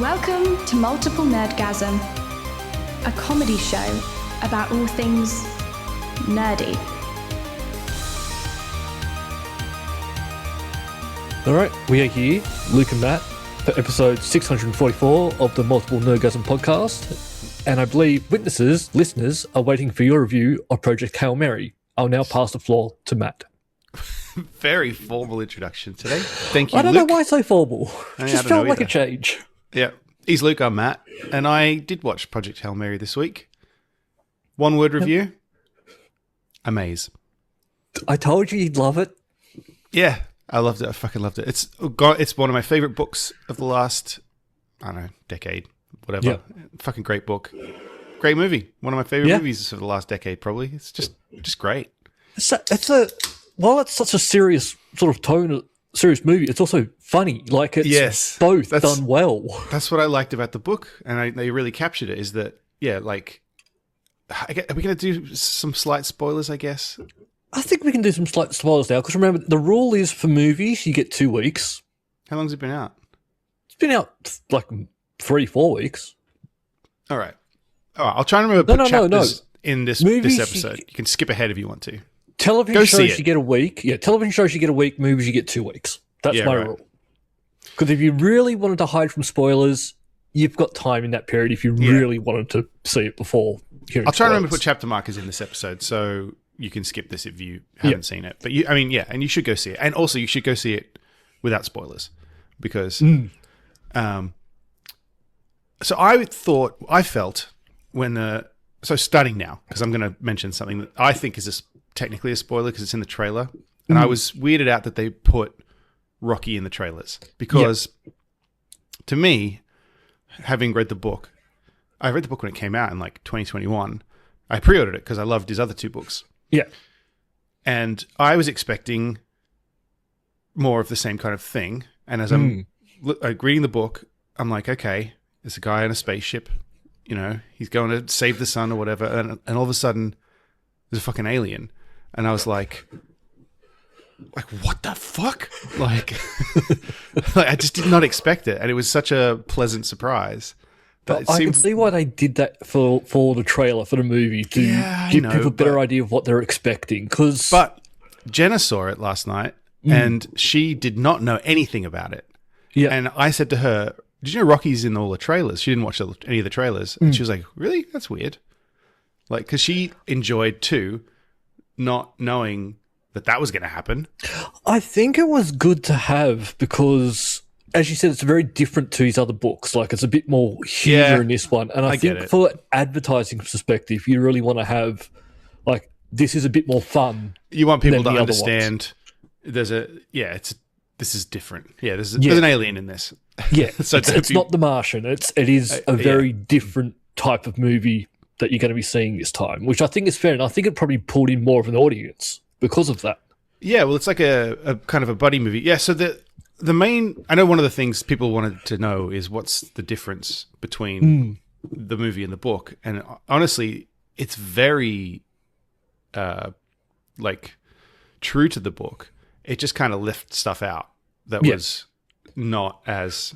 Welcome to Multiple Nerdgasm, a comedy show about all things nerdy. Alright, we are here, Luke and Matt, for episode 644 of the Multiple Nerdgasm podcast, and I believe listeners, are waiting for your review of Project Hail Mary. I'll now pass the floor to Matt. Very formal introduction today. Thank you, I don't Luke. know why so formal. I Just don't felt know like a either. change. Yeah. He's Luke, I'm Matt, and I did watch Project Hail Mary this week. One word review. Amaze. I told you you'd love it. Yeah, I loved it. I fucking loved it. It's one of my favorite books of the last, I don't know, decade, whatever. Yeah. Fucking great book. Great movie. One of my favorite Yeah. movies of the last decade, probably. It's just great. While it's such a serious sort of tone, serious movie, it's also funny. Like, it's Yes, both that's- done well. That's what I liked about the book, and they really captured it, is that, yeah, like, are we going to do some slight spoilers, I guess? I think we can do some slight spoilers now, because remember, the rule is for movies, you get 2 weeks. How long's it been out? It's been out like 3-4 weeks. All right. I'll try and remember No, chapters in this Movies, episode. You can skip ahead if you want to. Television Go see shows it. you get a week. Yeah, television shows you get a week, movies you get 2 weeks. That's Yeah, my right. rule. Because if you really wanted to hide from spoilers, you've got time in that period if you Yeah. really wanted to see it before hearing I'll try and remember to put spoilers. chapter markers in this episode so you can skip this if you haven't seen it. But and you should go see it. And also you should go see it without spoilers because so I felt when starting now, because I'm going to mention something that I think is technically a spoiler because it's in the trailer, and I was weirded out that they put Rocky in the trailers because to me, having read the book, I read the book when it came out in like 2021. I pre-ordered it because I loved his other 2 books, Yeah. and I was expecting more of the same kind of thing. And as I'm reading the book, I'm like, okay, there's a guy on a spaceship, he's going to save the sun or whatever, and all of a sudden, there's a fucking alien, and I was like, what the fuck? Like, like, I just did not expect it, and it was such a pleasant surprise. That it I can seemed, see why they did that for the trailer, for the movie, to Yeah, I give know, people a better but- idea of what they're expecting. but Jenna saw it last night, and she did not know anything about it. Yeah. And I said to her, did you know Rocky's in all the trailers? She didn't watch any of the trailers. And she was like, really? That's weird. Like, because she enjoyed too, not knowing that was going to happen. I think it was good to have because, as you said, it's very different to his other books. Like, it's a bit more humor Yeah, in this one. And I get think it. for advertising perspective, you really want to have, like, this is a bit more fun. You want people Than to the other ones. understand this is different. Yeah, there's an alien in this. Yeah, So it's not The Martian. It is a very different type of movie that you're going to be seeing this time, which I think is fair. And I think it probably pulled in more of an audience because of that. Yeah, well, it's like a kind of a buddy movie. Yeah, so the main, I know one of the things people wanted to know is what's the difference between the movie and the book. And honestly, it's very, like, true to the book. It just kind of left stuff out that was not as...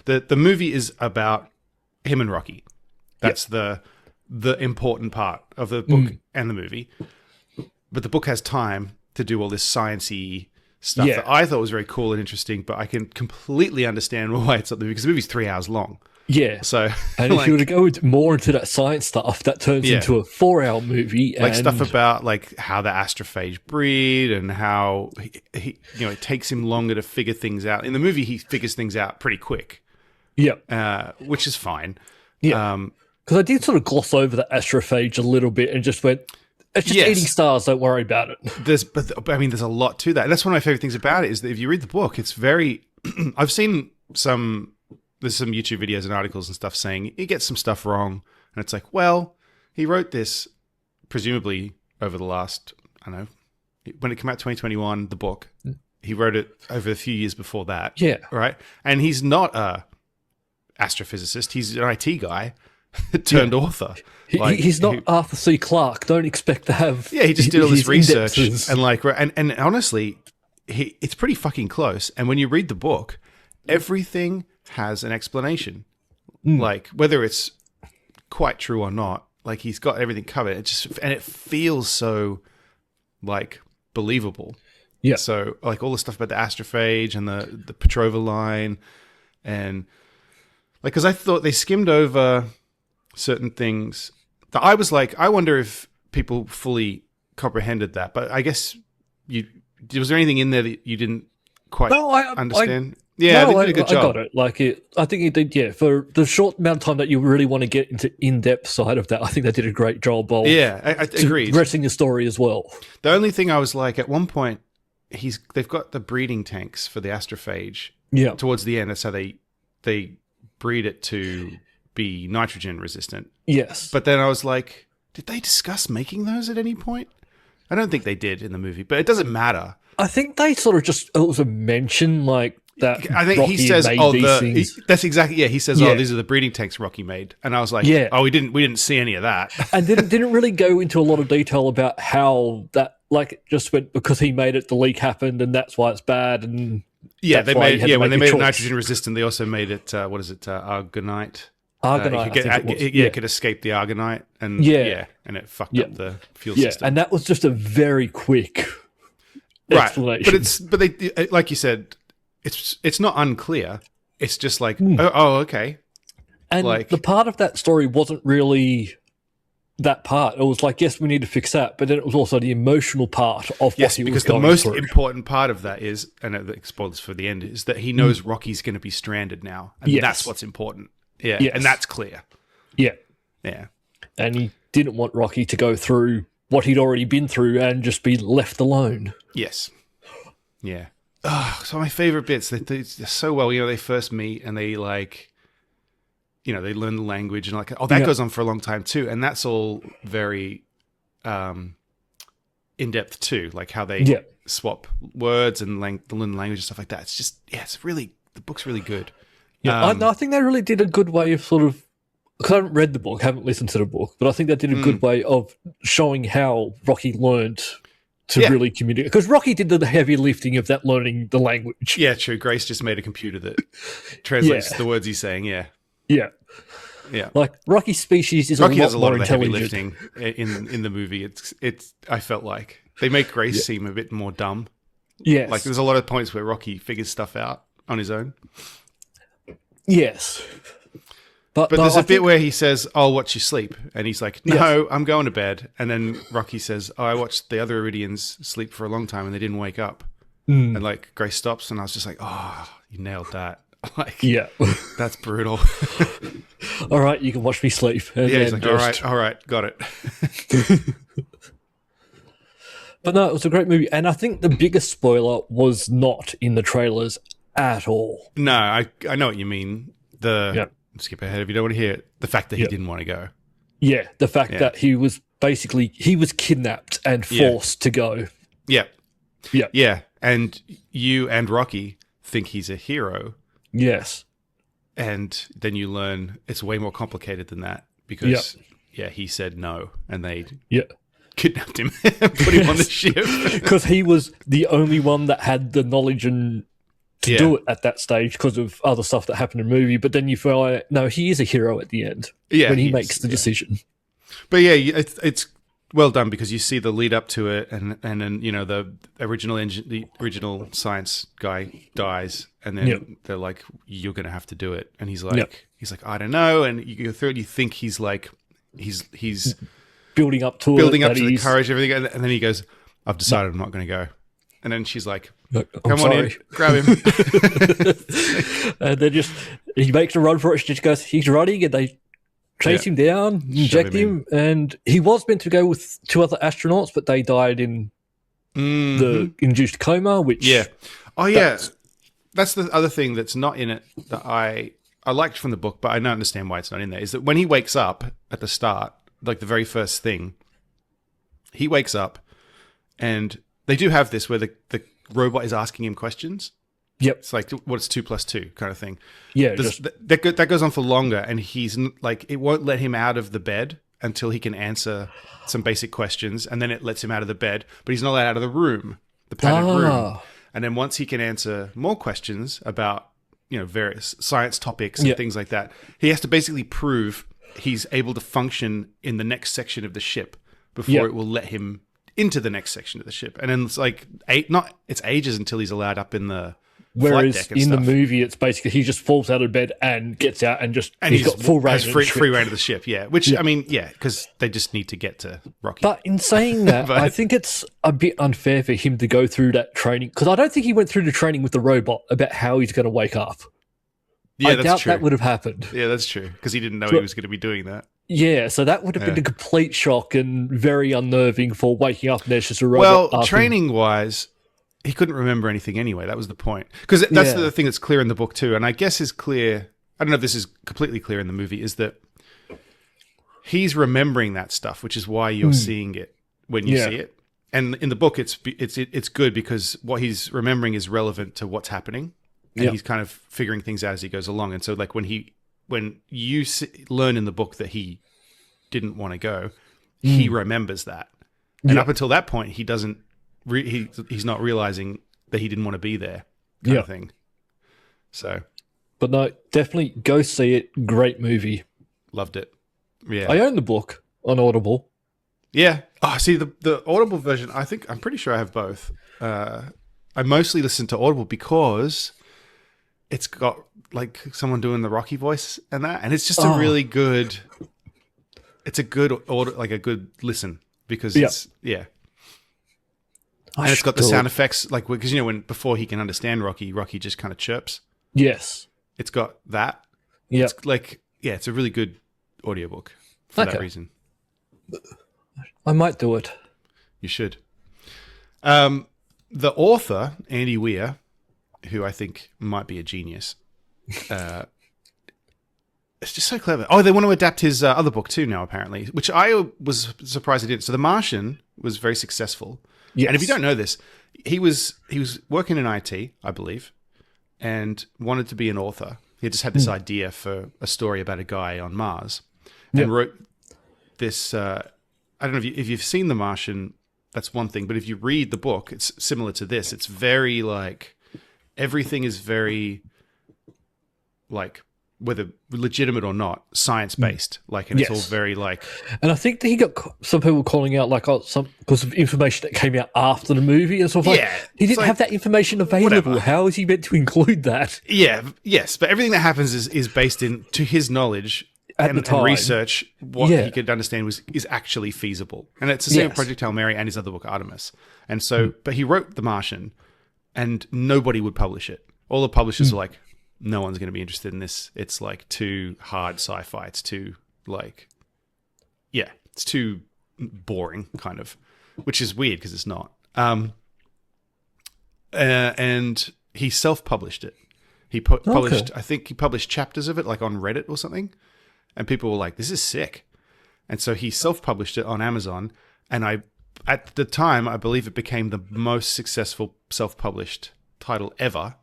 The movie is about him and Rocky. That's the important part of the book and the movie. But the book has time to do all this sciencey stuff Yeah. that I thought was very cool and interesting, but I can completely understand why it's not the movie, because the movie's 3 hours long. Yeah. So, And if you were to go more into that science stuff, that turns Yeah. into a 4-hour movie. like and stuff about like how the astrophage breed and how he it takes him longer to figure things out. In the movie, he figures things out pretty quick, which is fine. Yeah. Because I did sort of gloss over the astrophage a little bit and just went, it's just Yes. eating stars, don't worry about it. There's a lot to that. And that's one of my favorite things about it is that if you read the book, it's very. I've seen there's some YouTube videos and articles and stuff saying he gets some stuff wrong, and it's like, well, he wrote this presumably over the last, I don't know, when it came out 2021, the book. He wrote it over a few years before that. Yeah. Right? And he's not a astrophysicist. He's an IT guy turned author. He's not Arthur C. Clarke. Don't expect to have. Yeah, he just did all this his research indexes. and honestly, it's pretty fucking close. And when you read the book, everything has an explanation. Like, whether it's quite true or not, like, he's got everything covered. And it feels so, like, believable. Yeah. So, like, all the stuff about the astrophage and the Petrova line, and like, because I thought they skimmed over certain things that I was like, I wonder if people fully comprehended that. But I guess was there anything in there that you didn't quite understand? Yeah, no, they did a good job. I got it. Like, I think it did. Yeah, for the short amount of time that you really want to get into in-depth side of that, I think they did a great job of I agreed. addressing the story as well. The only thing I was like, at one point, they've got the breeding tanks for the astrophage. Yeah, Towards the end, that's how they breed it to be nitrogen resistant. yes. But then I was like, did they discuss making those at any point? I don't think they did in the movie, but it doesn't matter. I think they sort of just, it was a mention like that. I think Rocky he says, made "Oh, these things. that's exactly." Yeah, he says, Yeah. "Oh, these are the breeding tanks Rocky made," and I was like, Yeah. "Oh, we didn't see any of that." And didn't really go into a lot of detail about how that, like, it just went because he made it, the leak happened, and that's why it's bad. And Yeah, that's they why made you had to when they make a made it choice. nitrogen resistant, they also made it argonite. Argonite, It could I think it was. it could escape the argonite, and Yeah. and it fucked Yeah. up the fuel Yeah, system. and that was just a very quick explanation. But they, like you said, it's not unclear. It's just like, Hmm. oh, okay. And like- the part of that story wasn't really that part. It was like, yes, we need to fix that, but then it was also the emotional part of what Yes, he because was the going most through. important part of that is, and it spoilers for the end, is that he knows Rocky's going to be stranded now, and Yes. that's what's important. Yeah, Yes. and that's clear. Yeah, Yeah, and he didn't want Rocky to go through what he'd already been through and just be left alone. yes, yeah. Oh, so my favorite bits, they're so well. You know, they first meet and they like, you know, they learn the language and like, oh, that Yeah. goes on for a long time too, and that's all very in depth too, like how they Yeah. swap words and learn the language and stuff like that. It's just, yeah, it's really, the book's really good. Yeah, I think they really did a good way of sort of. Because I haven't read the book, haven't listened to the book, but I think they did a good way of showing how Rocky learned to Yeah. really communicate. Because Rocky did the heavy lifting of that learning the language. Yeah, true. Grace just made a computer that translates Yeah. the words he's saying. Yeah, Yeah. yeah. Like, Rocky's species is Rocky a lot does a lot more of the heavy intelligent. lifting in the movie. It's. I felt like they make Grace seem a bit more dumb. Yes. Like there's a lot of points where Rocky figures stuff out on his own. Yes. But no, there's I a bit think- where he says, "I'll watch you sleep," and he's like, "No, I'm going to bed." And then Rocky says, "Oh, I watched the other Iridians sleep for a long time and they didn't wake up." And like Grace stops, and I was just like, "Oh, you nailed that!" Like, Yeah. that's brutal. All right, you can watch me sleep. And Yeah, he's then like, all right, got it. But no, it was a great movie. And I think the biggest spoiler was not in the trailers at all. No, I know what you mean. Yep. Skip ahead if you don't want to hear it. The fact that he Yep. didn't want to go. Yeah, the fact Yeah. that he was kidnapped and Yeah. forced to go. Yeah, Yeah. yeah. And you and Rocky think he's a hero, Yes. and then you learn it's way more complicated than that because he said no, and they Yeah. kidnapped him and put him on the ship. Because he was the only one that had the knowledge and to Yeah. do it at that stage because of other stuff that happened in the movie. But then you feel like, no, he is a hero at the end Yeah, when he he makes is, the decision. But yeah, it's well done because you see the lead up to it, and then you know the original science guy dies, and then Yep. they're like, "You're going to have to do it," and he's like, Yep. "I don't know," and you go through it, and you think he's like, he's Building up to building it. up that to the he's- courage, everything, and then he goes, "I've decided I'm not going to go," and then she's like, Like, I'm "Come on sorry. in, grab him." And then he makes a run for it. She just goes, he's running, and they chase him down, inject him him, and he was meant to go with 2 other astronauts, but they died in the induced coma, which Yeah. Oh, yeah. That's the other thing that's not in it that I liked from the book, but I don't understand why it's not in there, is that when he wakes up at the start, like the very first thing, he wakes up and they do have this where the robot is asking him questions. Yep. It's like, what's 2 + 2 kind of thing. Yeah, There's- just that goes on for longer, and he's like, it won't let him out of the bed until he can answer some basic questions, and then it lets him out of the bed, but he's not let out of the room, the padded room. And then once he can answer more questions about various science topics and things like that. He has to basically prove he's able to function in the next section of the ship before it will let him into the next section of the ship. And then it's like it's ages until he's allowed up in the flight deck and in stuff. the movie, it's basically he just falls out of bed and gets out and he's got full range, free reign of the ship. Yeah, which I mean, because they just need to get to Rocky. But in saying that, I think it's a bit unfair for him to go through that training, because I don't think he went through the training with the robot about how he's going to wake up. Yeah, I that's doubt true. that would have happened. Yeah, that's true, because he didn't know he was going to be doing that. Yeah, so that would have been a complete shock and very unnerving for waking up and there's just a robot. Well, asking- training-wise, he couldn't remember anything anyway. That was the point. Because that's the thing that's clear in the book too, and I guess is clear, I don't know if this is completely clear in the movie, is that he's remembering that stuff, which is why you're seeing it when you see it. And in the book, it's good because what he's remembering is relevant to what's happening, and he's kind of figuring things out as he goes along. And so, like when you learn in the book that he didn't want to go, he remembers that, and up until that point, he doesn't. He's not realizing that he didn't want to be there, kind of thing. So, but no, definitely go see it. Great movie. Loved it. Yeah, I own the book on Audible. Yeah. Oh, see the Audible version. I'm pretty sure I have both. I mostly listen to Audible because it's got like someone doing the Rocky voice and that, and it's just a really good. It's a good a good listen because it's and it's got the sound effects, like because when before he can understand Rocky just kind of chirps. Yes, it's got that. Yeah, it's like it's a really good audiobook for that reason. I might do it. You should. The author, Andy Weir, who I think might be a genius, it's just so clever. Oh, they want to adapt his other book too now, apparently, which I was surprised they didn't. So The Martian was very successful. Yes. And if you don't know this, he was working in IT, I believe, and wanted to be an author. He just had this idea for a story about a guy on Mars and wrote this... I don't know if you've seen The Martian, that's one thing. But if you read the book, it's similar to this. It's very like... Everything is very like... whether legitimate or not, science-based. And it's all very like... And I think that he got some people calling out some because of information that came out after the movie and stuff like that. He didn't have that information available. Whatever. How is he meant to include that? Yeah, yes. But everything that happens is based in, to his knowledge at the time, and research, what he could understand is actually feasible. And it's the same with Project Hail Mary and his other book, Artemis. And so, but he wrote The Martian and nobody would publish it. All the publishers were like... No one's going to be interested in this. It's like too hard sci-fi. It's too it's too boring kind of, which is weird because it's not. And he self-published it. He published, I think he published chapters of it like on Reddit or something. And people were like, this is sick. And so he self-published it on Amazon. And at the time, I believe it became the most successful self-published title ever.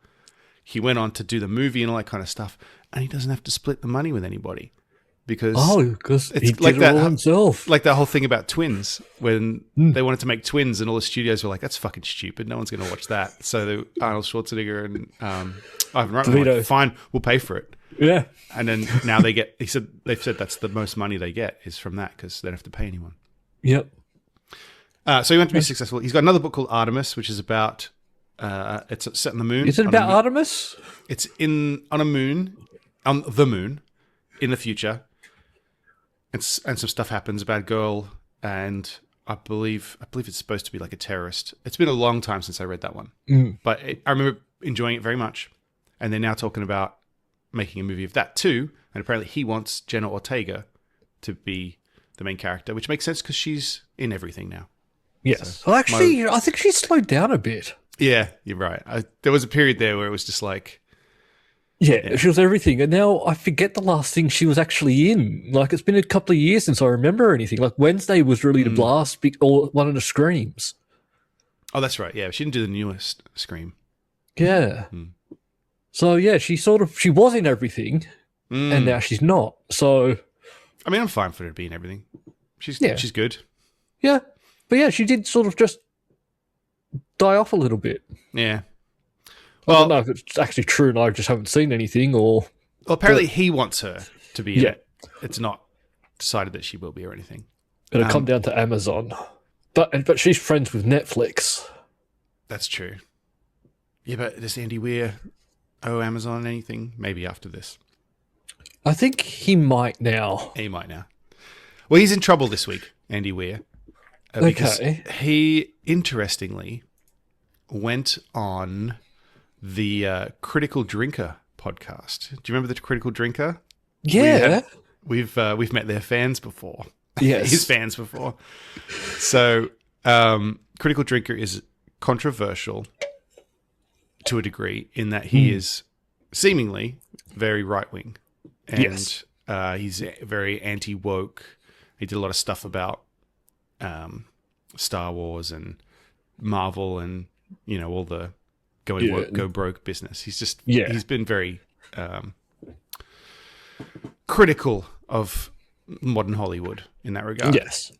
He went on to do the movie and all that kind of stuff, and he doesn't have to split the money with anybody because he did it all himself. Like that whole thing about Twins when they wanted to make Twins, and all the studios were like, "That's fucking stupid. No one's going to watch that." So Arnold Schwarzenegger and Ivan Reitman were like, "Fine, we'll pay for it." Yeah, and then now they've said that's the most money they get is from that because they don't have to pay anyone. Yep. So he went to be successful. He's got another book called Artemis, which is about. It's set in the moon. Is it about Artemis? It's on the moon, in the future. And some stuff happens about a girl, and I believe it's supposed to be like a terrorist. It's been a long time since I read that one, but I remember enjoying it very much. And they're now talking about making a movie of that too. And apparently, he wants Jenna Ortega to be the main character, which makes sense because she's in everything now. Yes, so, well, actually, I think she's slowed down a bit. Yeah, you're right. There was a period there where it was just like... Yeah, she was everything. And now I forget the last thing she was actually in. Like, it's been a couple of years since I remember anything. Like, Wednesday was really the blast, or one of the Screams. Oh, that's right. Yeah, she didn't do the newest Scream. Yeah. So, yeah, she was in everything, and now she's not. So... I mean, I'm fine for her to be in everything. She's good. Yeah. But yeah, she did sort of just... die off a little bit. Yeah. I don't know if it's actually true and I just haven't seen anything or... Well, apparently he wants her to be in Yeah. it. It's not decided that she will be or anything. It'll come down to Amazon. But she's friends with Netflix. That's true. Yeah, but does Andy Weir owe Amazon anything? Maybe after this. I think he might now. He might now. Well, he's in trouble this week, Andy Weir. Because he, interestingly, went on the Critical Drinker podcast. Do you remember the Critical Drinker? Yeah. We've met their fans before. Yes. His fans before. So, Critical Drinker is controversial to a degree in that he is seemingly very right-wing. And Yes. He's very anti-woke. He did a lot of stuff about Star Wars and Marvel and, you know, all the going woke, go broke business. He's been very critical of modern Hollywood in that regard. Yes.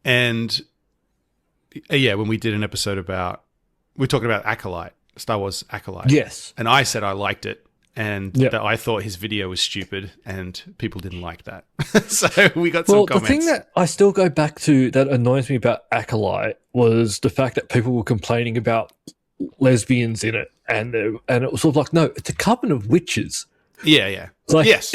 And when we did an episode we're talking about Acolyte, Star Wars Acolyte. Yes. And I said I liked it and that I thought his video was stupid and people didn't like that. So we got some comments. The thing that I still go back to that annoys me about Acolyte was the fact that people were complaining about lesbians in it. And it was sort of like, no, it's a coven of witches. Yeah. It's like, yes.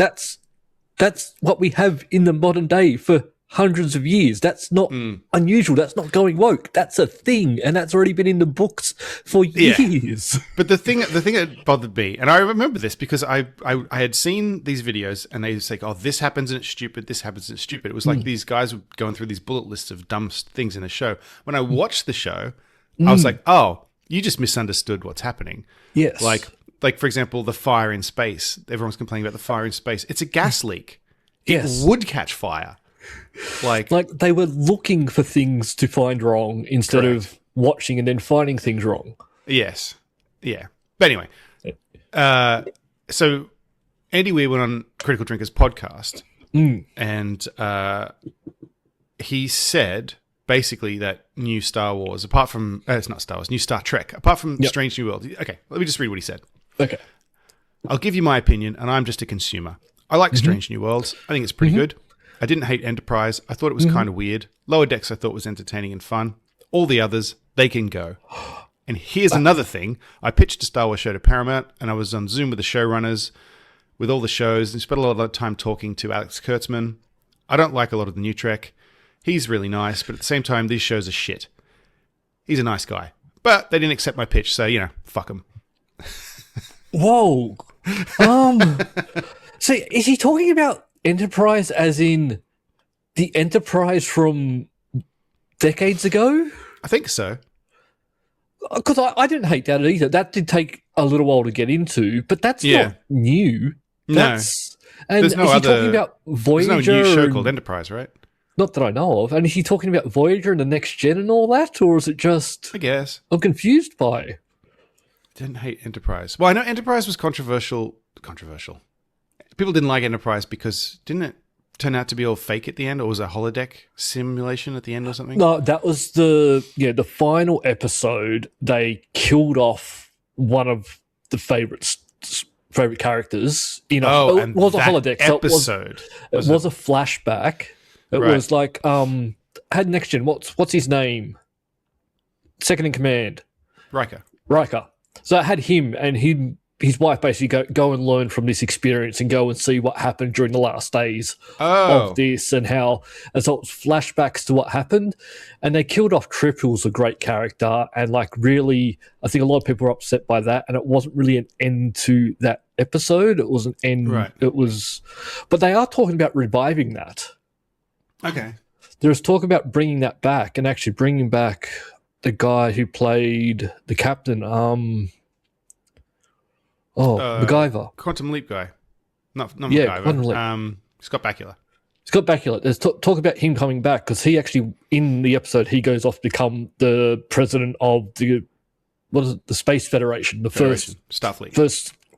That's what we have in the modern day for hundreds of years. That's not unusual. That's not going woke. That's a thing, and that's already been in the books for years. But the thing that bothered me, and I remember this because I had seen these videos, and they say, "Oh, this happens and it's stupid. This happens and it's stupid." It was like these guys were going through these bullet lists of dumb things in the show. When I watched the show, I was like, "Oh, you just misunderstood what's happening." Yes. Like for example, the fire in space. Everyone's complaining about the fire in space. It's a gas leak. Yes. It would catch fire. Like they were looking for things to find wrong instead of watching and then finding things wrong. Yes. Yeah. But anyway, so Andy Weir went on Critical Drinkers podcast and he said basically that new Star Wars, apart from, it's not Star Wars, new Star Trek, apart from Strange New World. Okay, let me just read what he said. Okay. I'll give you my opinion, and I'm just a consumer. I like Strange New Worlds. I think it's pretty good. I didn't hate Enterprise. I thought it was kind of weird. Lower Decks I thought was entertaining and fun. All the others, they can go. And here's another thing. I pitched a Star Wars show to Paramount, and I was on Zoom with the showrunners, with all the shows, and spent a lot of time talking to Alex Kurtzman. I don't like a lot of the new Trek. He's really nice, but at the same time, these shows are shit. He's a nice guy. But they didn't accept my pitch, so, fuck him. Whoa. So is he talking about Enterprise as in the Enterprise from decades ago? I think so. Because I didn't hate that either. That did take a little while to get into, but that's not new. That's, and there's no is he other, talking about Voyager? There's no new show called Enterprise, right? Not that I know of. And is he talking about Voyager and the Next Gen and all that? Or is it just... I guess. I'm confused by... Didn't hate Enterprise. Well, I know Enterprise was controversial. People didn't like Enterprise because didn't it turn out to be all fake at the end, or was it a holodeck simulation at the end or something? No, that was the final episode. They killed off one of the favorite characters. It was a holodeck. Episode. So it was a flashback. It was like had Next Gen. What's his name? Second in command. Riker. So it had him and his wife basically go and learn from this experience and go and see what happened during the last days of this and how. And so it was flashbacks to what happened. And they killed off Trip, who was a great character. And really, I think a lot of people were upset by that. And it wasn't really an end to that episode. It was an end. Right. It was, but they are talking about reviving that. Okay. There's talk about bringing that back and actually bringing back the guy who played the captain. MacGyver. Quantum Leap guy. Not MacGyver. Quantum Leap. Scott Bakula. Scott Bakula. There's talk about him coming back because he actually, in the episode, he goes off to become the president of the Space Federation, first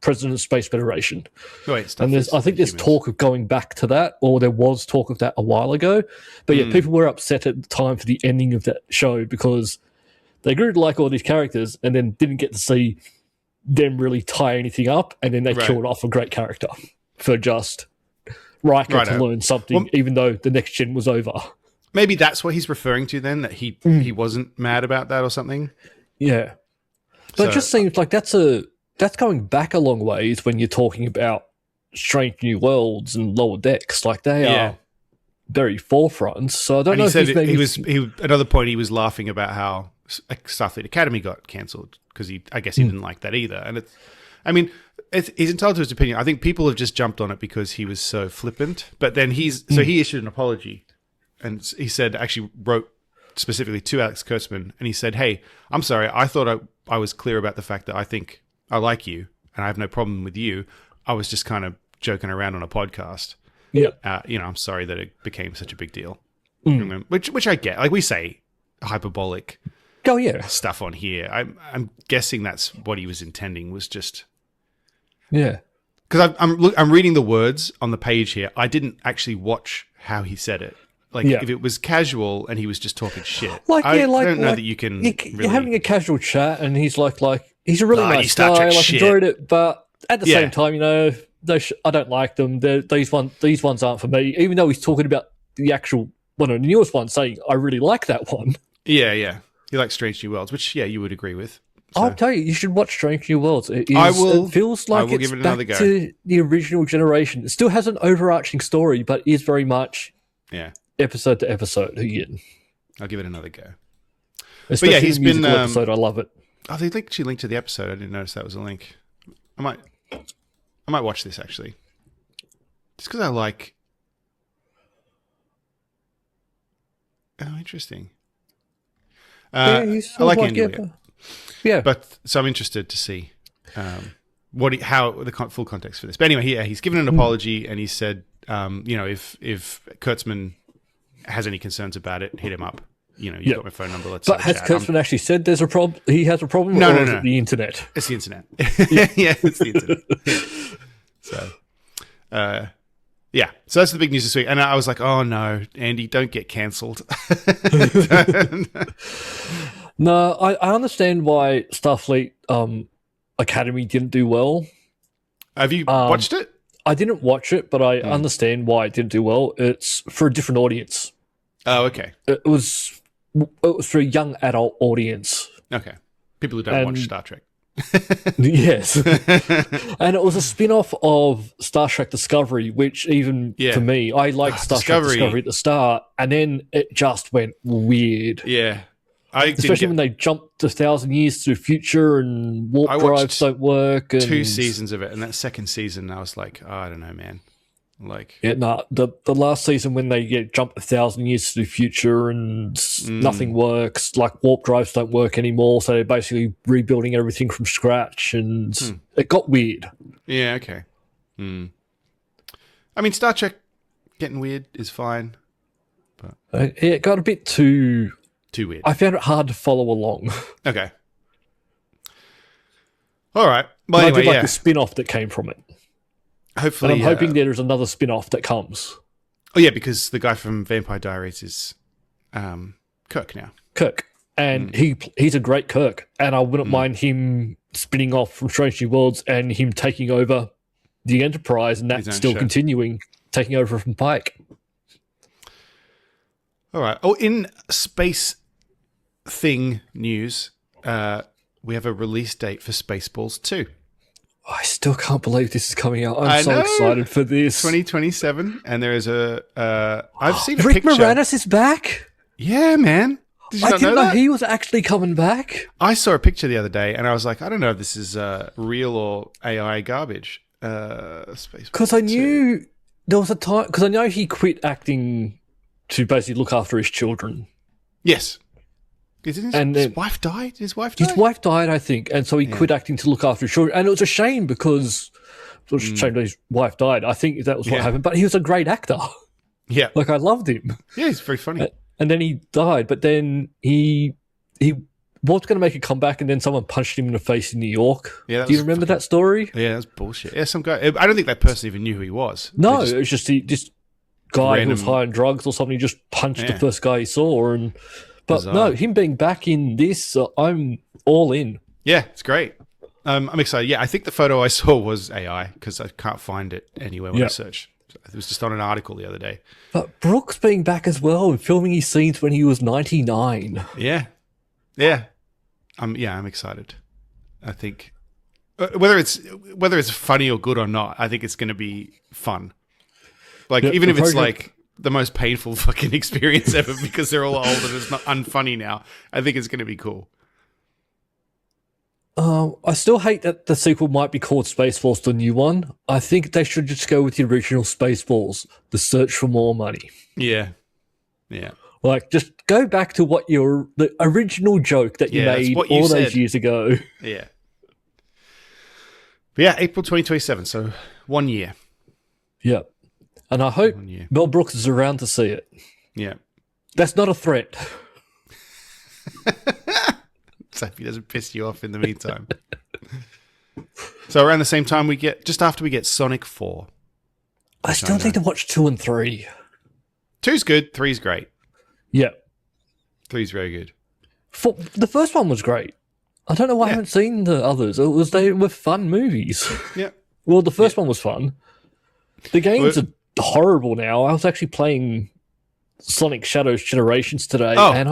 president of Space Federation. Wait, and I think there's talk of going back to that, or there was talk of that a while ago. But people were upset at the time for the ending of that show because they grew to like all these characters and then didn't get to see them really tie anything up, and then they Right. killed off a great character for just Riker to Righto. learn something, even though the next gen was over. Maybe that's what he's referring to then, that he wasn't mad about that or something. Yeah. But So- it just seems like that's going back a long ways when you're talking about Strange New Worlds and Lower Decks. Like they Yeah. are very forefront. So I don't And know he if said he's maybe he another point he was laughing about how Starfleet Academy got cancelled because I guess he didn't like that either. And he's entitled to his opinion. I think people have just jumped on it because he was so flippant. But then he issued an apology, and he said actually wrote specifically to Alex Kurtzman, and he said, "Hey, I'm sorry. I thought I was clear about the fact that I think I like you and I have no problem with you. I was just kind of joking around on a podcast. yeah. I'm sorry that it became such a big deal." Which I get. Like we say hyperbolic Oh yeah. stuff on here. I'm guessing that's what he was intending, was just Yeah. because I'm reading the words on the page here. I didn't actually watch how he said it. Like Yeah. if it was casual and he was just talking shit, I don't know that you can. You're really, having a casual chat, and he's like he's a really Bloody nice Star guy. Trek Like shit. enjoyed it, but at the Yeah. same time, I don't like them. These ones aren't for me. Even though he's talking about the actual one of the newest ones, saying I really like that one. yeah. He likes Strange New Worlds, which you would agree with. So, I'll tell you should watch Strange New Worlds. It feels I like will it's give it back another go. to the original generation. It still has an overarching story, but is very much yeah, episode to episode again. I'll give it another go. Especially he's the musical been, episode. I love it. Oh, they actually linked to the episode. I didn't notice that was a link. I might watch this actually, just because I like. Oh, interesting. I like Andy Weir, yeah. but so I'm interested to see how the full context for this. But anyway, he's given an apology and he said, if Kurtzman has any concerns about it, hit him up. You've got my phone number. Let's But have has a chat. Kurtzman actually said there's a problem? He has a problem, No, or no, is no. it the internet? It's the internet. Yeah, it's the internet. So, yeah. So that's the big news this week. And I was like, oh no, Andy, don't get cancelled. No, I understand why Starfleet Academy didn't do well. Have you watched it? I didn't watch it, but I understand why it didn't do well. It's for a different audience. Oh, okay. It was for a young adult audience. Okay. People who don't watch And- Star Trek. Yes. And it was a spin-off of Star Trek Discovery, which even Yeah. for me, I liked Star Trek Discovery. Discovery at the start, and then it just went weird. Yeah. I didn't Especially get when they jumped 1,000 years to the future and warp I watched drives don't work. And, 2 seasons of it, and that second season, I was like, oh, I don't know, man. Like, Yeah, the last season when they jumped 1,000 years to the future and nothing works, like warp drives don't work anymore, so they're basically rebuilding everything from scratch, and it got weird. yeah, okay. I mean, Star Trek getting weird is fine. It got a bit too. Too weird. I found it hard to follow along. Okay. All right. But Well, I anyway, did like yeah. the spin-off that came from it. And Hopefully, I'm hoping there's another spin-off that comes. Oh yeah, because the guy from Vampire Diaries is Kirk now. Kirk. And he's a great Kirk. And I wouldn't mind him spinning off from Strange New Worlds and him taking over the Enterprise, and His that's own still show. continuing, taking over from Pike. All right. Oh, in space thing news, we have a release date for Spaceballs 2. I still can't believe this is coming out. I'm I so know. excited for this. 2027, and there is I've seen a Rick picture. Moranis is back? Yeah, man. Did you I not didn't know know that? he was actually coming back. I saw a picture the other day, and I was like, I don't know if this is real or AI garbage. Spaceballs Because I 2. knew there was a time, because I know he quit acting to basically look after his children. Yes. Isn't his, And his then- wife died? His wife died? His wife died, I think, and so he quit acting to look after his children. And it was a shame because it was a shame that his wife died. I think that was what Yeah. happened. But he was a great actor. Yeah. Like, I loved him. Yeah, he's very funny. And then he died, but then he was going to make a comeback, and then someone punched him in the face in New York. Yeah, that Do you was remember that story? Yeah, that's bullshit. Yeah, some guy. I don't think that person even knew who he was. No, They just- it was just this guy who was Random- high on drugs or something. He just punched Yeah. the first guy he saw, but Bizarre. no, him being back in this, I'm all in. yeah, it's great. I'm excited. Yeah, I think the photo I saw was AI because I can't find it anywhere when I search. It was just on an article the other day. But Brooks being back as well and filming his scenes when he was 99. Yeah. I'm excited. I think whether it's funny or good or not, I think it's going to be fun. Like even if it's like the most painful fucking experience ever because they're all old and it's not unfunny now, I think it's going to be cool. I still hate that the sequel might be called Spaceballs, the new one. I think they should just go with the original Spaceballs, The Search for More Money. Yeah. Like, just go back to the original joke that you made all those years ago. Yeah. But yeah, April 2027, so 1 year. Yeah. And I hope Mel Brooks is around to see it. Yeah. That's not a threat. So if he doesn't piss you off in the meantime. So around the same time just after we get Sonic 4. I still need to watch 2 and 3. 2's good, 3's great. Yeah. 3's very good. The first one was great. I don't know why I haven't seen the others. They were fun movies. Yeah. Well, the first one was fun. The games are horrible now. I was actually playing Sonic Shadows Generations today, and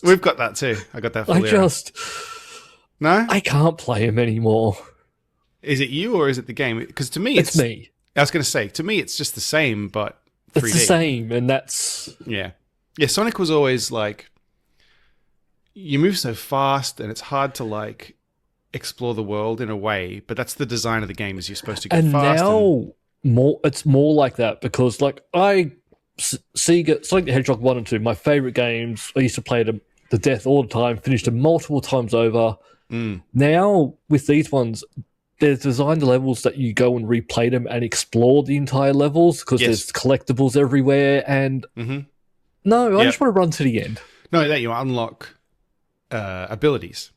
we've got that too. I got that for No? I can't play them anymore. Is it you or is it the game? Because to me, it's me. I was going to say, to me, it's just the same, but 3D. It's the same, and that's... Yeah. Yeah, Sonic was always like, you move so fast, and it's hard to like explore the world in a way, but that's the design of the game, is you're supposed to go fast. And now, it's more like that, because like Sega, Sonic the Hedgehog 1 and 2, my favourite games. I used to play them to death all the time, finished them multiple times over. Now, with these ones, they've designed the levels that you go and replay them and explore the entire levels, because there's collectibles everywhere, and I just want to run to the end. No, that you unlock abilities.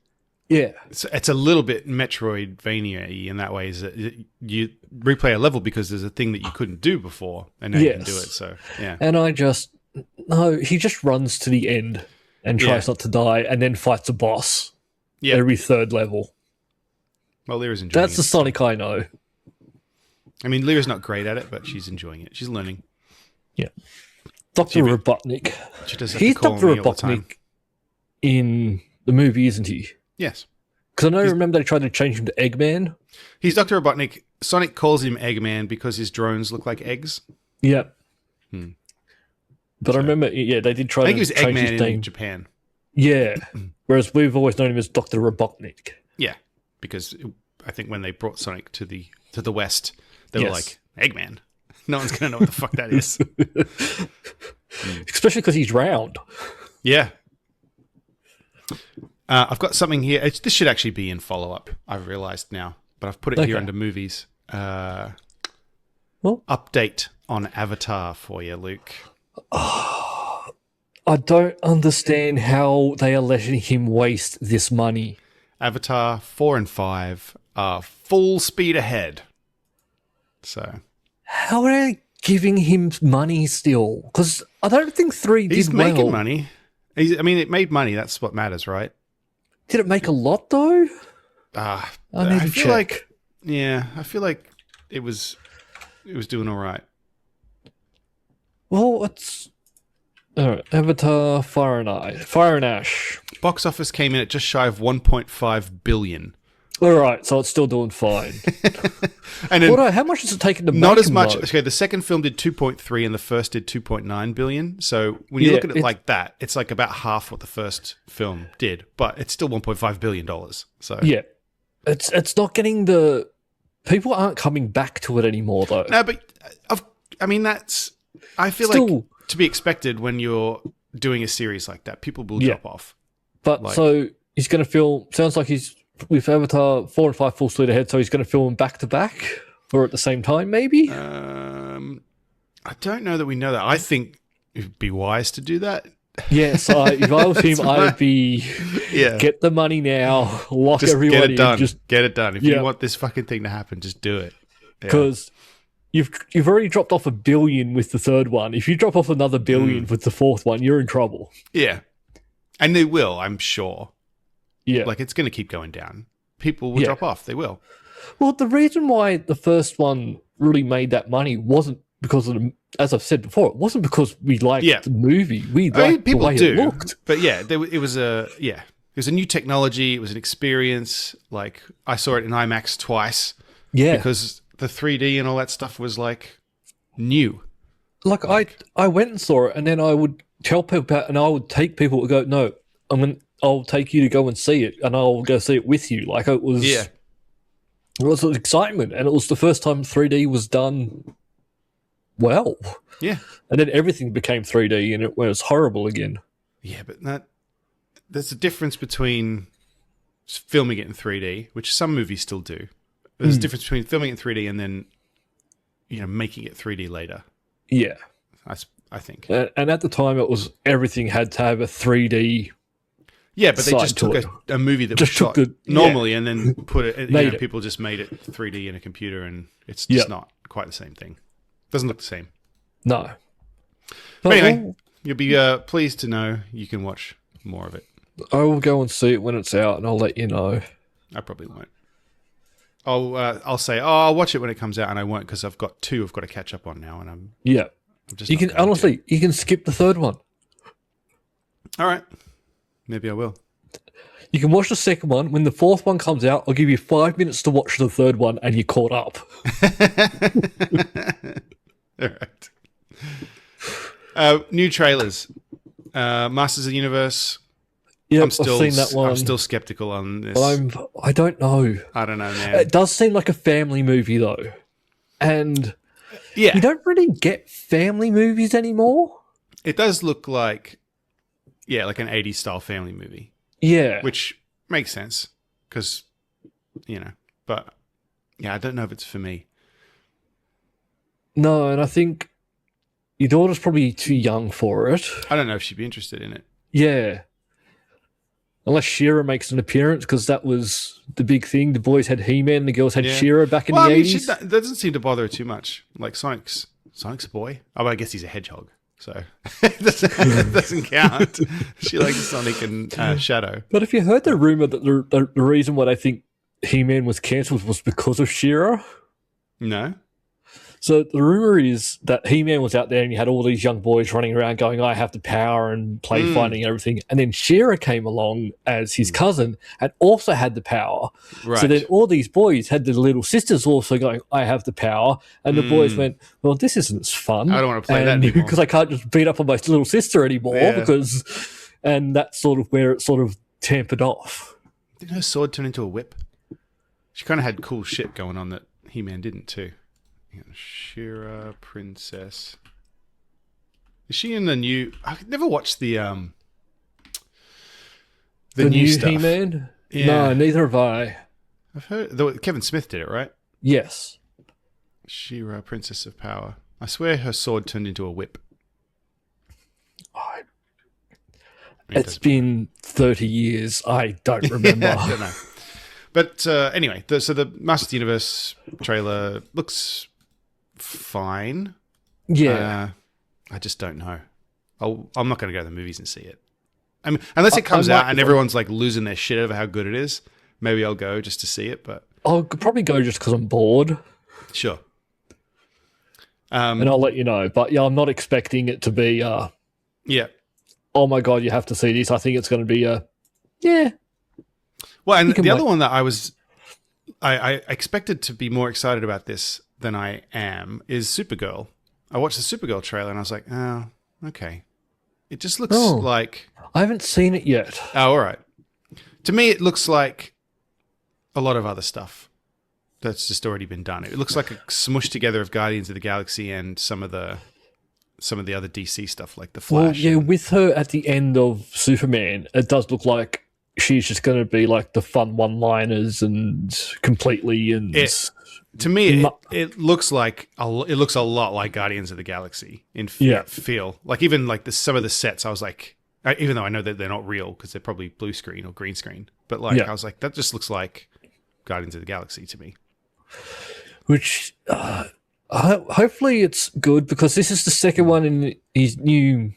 Yeah. It's a little bit Metroidvania-y in that way, is that you replay a level because there's a thing that you couldn't do before, and now you can do it, so, yeah. And he just runs to the end and tries not to die, and then fights a boss every third level. Well, Lyra's enjoying it. That's the Sonic I know. I mean, Lyra's not great at it, but she's enjoying it. She's learning. Yeah. Dr. Robotnik. He's Dr. Robotnik in the movie, isn't he? Yes. Because I remember they tried to change him to Eggman. He's Dr. Robotnik. Sonic calls him Eggman because his drones look like eggs. Yeah. But I remember, they did try to change his name. I think he was Eggman in Japan. Yeah. Whereas we've always known him as Dr. Robotnik. Yeah. Because I think when they brought Sonic to the West, they were like, Eggman. No one's going to know what the fuck that is. Especially because he's round. Yeah. I've got something here. This should actually be in follow-up, I've realized now. But I've put it here under movies. Update on Avatar for you, Luke. I don't understand how they are letting him waste this money. Avatar 4 and 5 are full speed ahead. So... How are they giving him money still? Because I don't think 3 did well. He's making money. It made money. That's what matters, right? Did it make a lot, though? I feel like it was doing all right. Well, it's... Avatar, Fire and Ash. Box office came in at just shy of 1.5 billion. All right, so it's still doing fine. And then, how much has it taken to make? Not as much. Though? Okay, the second film did 2.3 and the first did 2.9 billion. So when you look at it like that, it's like about half what the first film did, but it's still 1.5 billion dollars. So yeah, it's not getting the people aren't coming back to it anymore though. No, but that's I feel like to be expected when you're doing a series like that. People will drop off. But so he's going to film. Sounds like he's. With Avatar 4 and 5 full speed ahead, so he's going to film them back to back or at the same time, maybe? I don't know that we know that. I think it'd be wise to do that. Yes, if I was him, I would be get the money now, lock everyone in. Get it done. If you want this fucking thing to happen, just do it. Because you've already dropped off $1 billion with the third one. If you drop off another $1 billion with the fourth one, you're in trouble. Yeah. And they will, I'm sure. Yeah. Like, it's going to keep going down. people will drop off. They will. Well, the reason why the first one really made that money wasn't because of as I've said before, it wasn't because we liked the movie. We liked the way it looked. But yeah, it was a new technology. It was an experience. Like I saw it in IMAX twice. Yeah, because the 3D and all that stuff was like new. Like I went and saw it, and then I would tell people about, and I would take people to go, no, I'll take you to go and see it, and I'll go see it with you. Like it was, it was an excitement, and it was the first time 3D was done well. Yeah, and then everything became 3D, and it was horrible again. Yeah, but there's a difference between filming it in 3D, which some movies still do. There's a difference between filming it in 3D and then, making it 3D later. Yeah, I think. And at the time, it was everything had to have a 3D. Yeah, but they just took a movie that was shot normally and then put it. People just made it 3D in a computer, and it's just not quite the same thing. Doesn't look the same. No. But anyway, you'll be pleased to know you can watch more of it. I will go and see it when it's out, and I'll let you know. I probably won't. I'll say, I'll watch it when it comes out, and I won't because I've got two I've got to catch up on now, and I'm just. You can honestly, you can skip the third one. All right, maybe I will. You can watch the second one. When the fourth one comes out, I'll give you 5 minutes to watch the third one, and you're caught up. All right. New trailers. Masters of the Universe. Yeah, I've seen that one. I'm still skeptical on this. I don't know. I don't know, man. It does seem like a family movie, though. And you don't really get family movies anymore. It does look like, like an 80s style family movie. Yeah. Which makes sense because, but I don't know if it's for me. No, and I think your daughter's probably too young for it. I don't know if she'd be interested in it. Yeah. Unless She-Ra makes an appearance, because that was the big thing. The boys had He-Man, the girls had She-Ra back in the 80s. That doesn't seem to bother her too much. Like Sonic's a boy. Oh, I guess he's a hedgehog, so it doesn't count. She likes Sonic and Shadow. But if you heard the rumor that the reason why I think He-Man was cancelled was because of She-Ra? No. So the rumor is that He-Man was out there and you had all these young boys running around going, I have the power and play fighting and everything. And then She-Ra came along as his cousin and also had the power. Right. So then all these boys had the little sisters also going, I have the power. And the boys went, well, this isn't as fun. I don't want to play that anymore. Because I can't just beat up on my little sister anymore and that's sort of where it sort of tampered off. Didn't her sword turn into a whip? She kind of had cool shit going on that He-Man didn't too. She-Ra Princess. Is she in the new? I've never watched the new stuff. He-Man? Yeah. No, neither have I. I've heard Kevin Smith did it, right? Yes. She-Ra Princess of Power. I swear her sword turned into a whip. It's been 30 years. I don't remember. I don't know. But anyway, so the Masters of the Universe trailer looks fine. Yeah. I just don't know. I'm not going to go to the movies and see it. I mean, unless it comes out and everyone's like losing their shit over how good it is, maybe I'll go just to see it. But I'll probably go just because I'm bored. Sure. And I'll let you know. But yeah, I'm not expecting it to be. Oh my god, you have to see this. I think it's going to be Well, and the other one that I expected to be more excited about this than I am is Supergirl. I watched the Supergirl trailer and I was like, oh, okay. It just looks like... I haven't seen it yet. Oh, all right. To me, it looks like a lot of other stuff that's just already been done. It looks like a smush together of Guardians of the Galaxy and some of the other DC stuff like The Flash. Well, yeah, with her at the end of Superman, it does look like she's just going to be like the fun one-liners and completely and... To me, it looks like a lot like Guardians of the Galaxy in feel. Like even like some of the sets, I was like, even though I know that they're not real because they're probably blue screen or green screen, but like I was like, that just looks like Guardians of the Galaxy to me. Which hopefully it's good because this is the second one in his new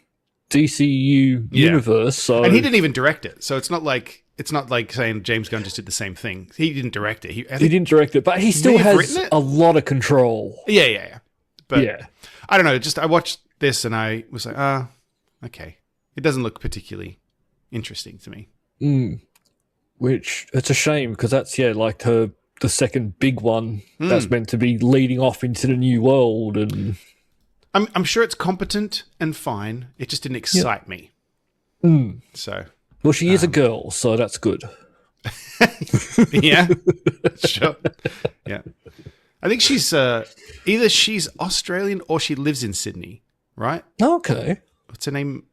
DCU universe. So and he didn't even direct it, so it's not like it's not like saying James Gunn just did the same thing. He didn't direct it. He didn't direct it, but he still may have has written it. a lot of control. Yeah. But Yeah. I don't know. Just I watched this and I was like, okay. It doesn't look particularly interesting to me. Which, it's a shame, because that's, like the second big one that's meant to be leading off into the new world. And I'm sure it's competent and fine. It just didn't excite me. So, well, she is a girl, so that's good. yeah, sure. Yeah. I think she's either she's Australian or she lives in Sydney, right? Okay. What's her name?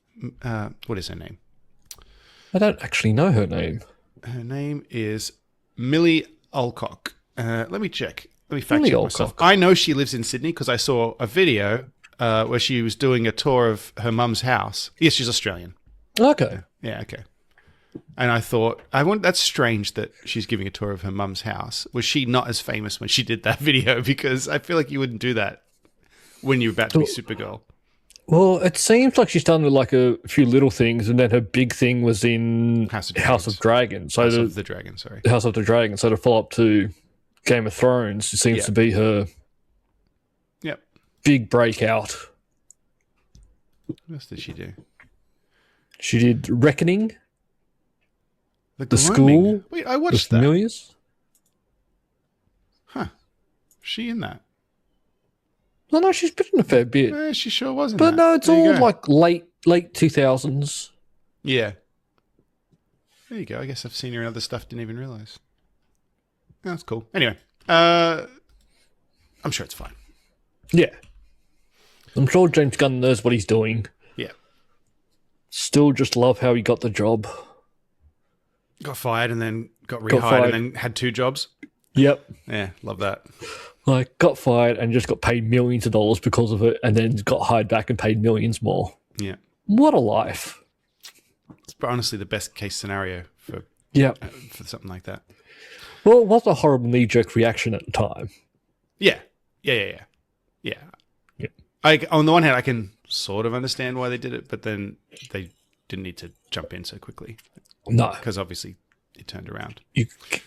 What is her name? I don't actually know her name. Her name is Millie Alcock. Let me check. Let me fact Millie check myself. Alcock. I know she lives in Sydney because I saw a video where she was doing a tour of her mum's house. Yes, she's Australian. Okay. Yeah, okay. And I thought, that's strange that she's giving a tour of her mum's house. Was she not as famous when she did that video? Because I feel like you wouldn't do that when you're about to be Supergirl. Well, it seems like she's done like a few little things, and then her big thing was in House of Dragon. So House of the Dragon, sorry. House of the Dragon. So to follow up to Game of Thrones, it seems to be her Yep. big breakout. What else did she do? She did Reckoning, The Grooming. School, Wait, I The watched that. Familiars. Huh. She in that? No, she's been in a fair bit. She sure was in But that. no, it's There you all go. like late 2000s. Yeah. There you go. I guess I've seen her in other stuff, didn't even realise. That's cool. Anyway, I'm sure it's fine. Yeah. I'm sure James Gunn knows what he's doing. Yeah. Still just love how he got the job. Got fired and then got Got rehired fired. and then had 2 jobs. Yep. Yeah, love that. Like, got fired and just got paid millions of dollars because of it, and then got hired back and paid millions more. Yeah. What a life. It's honestly the best case scenario for Yep. something like that. Well, it was a horrible knee-jerk reaction at the time. Yeah. On the one hand, I can sort of understand why they did it, but then they didn't need to jump in so quickly No. because obviously it turned around.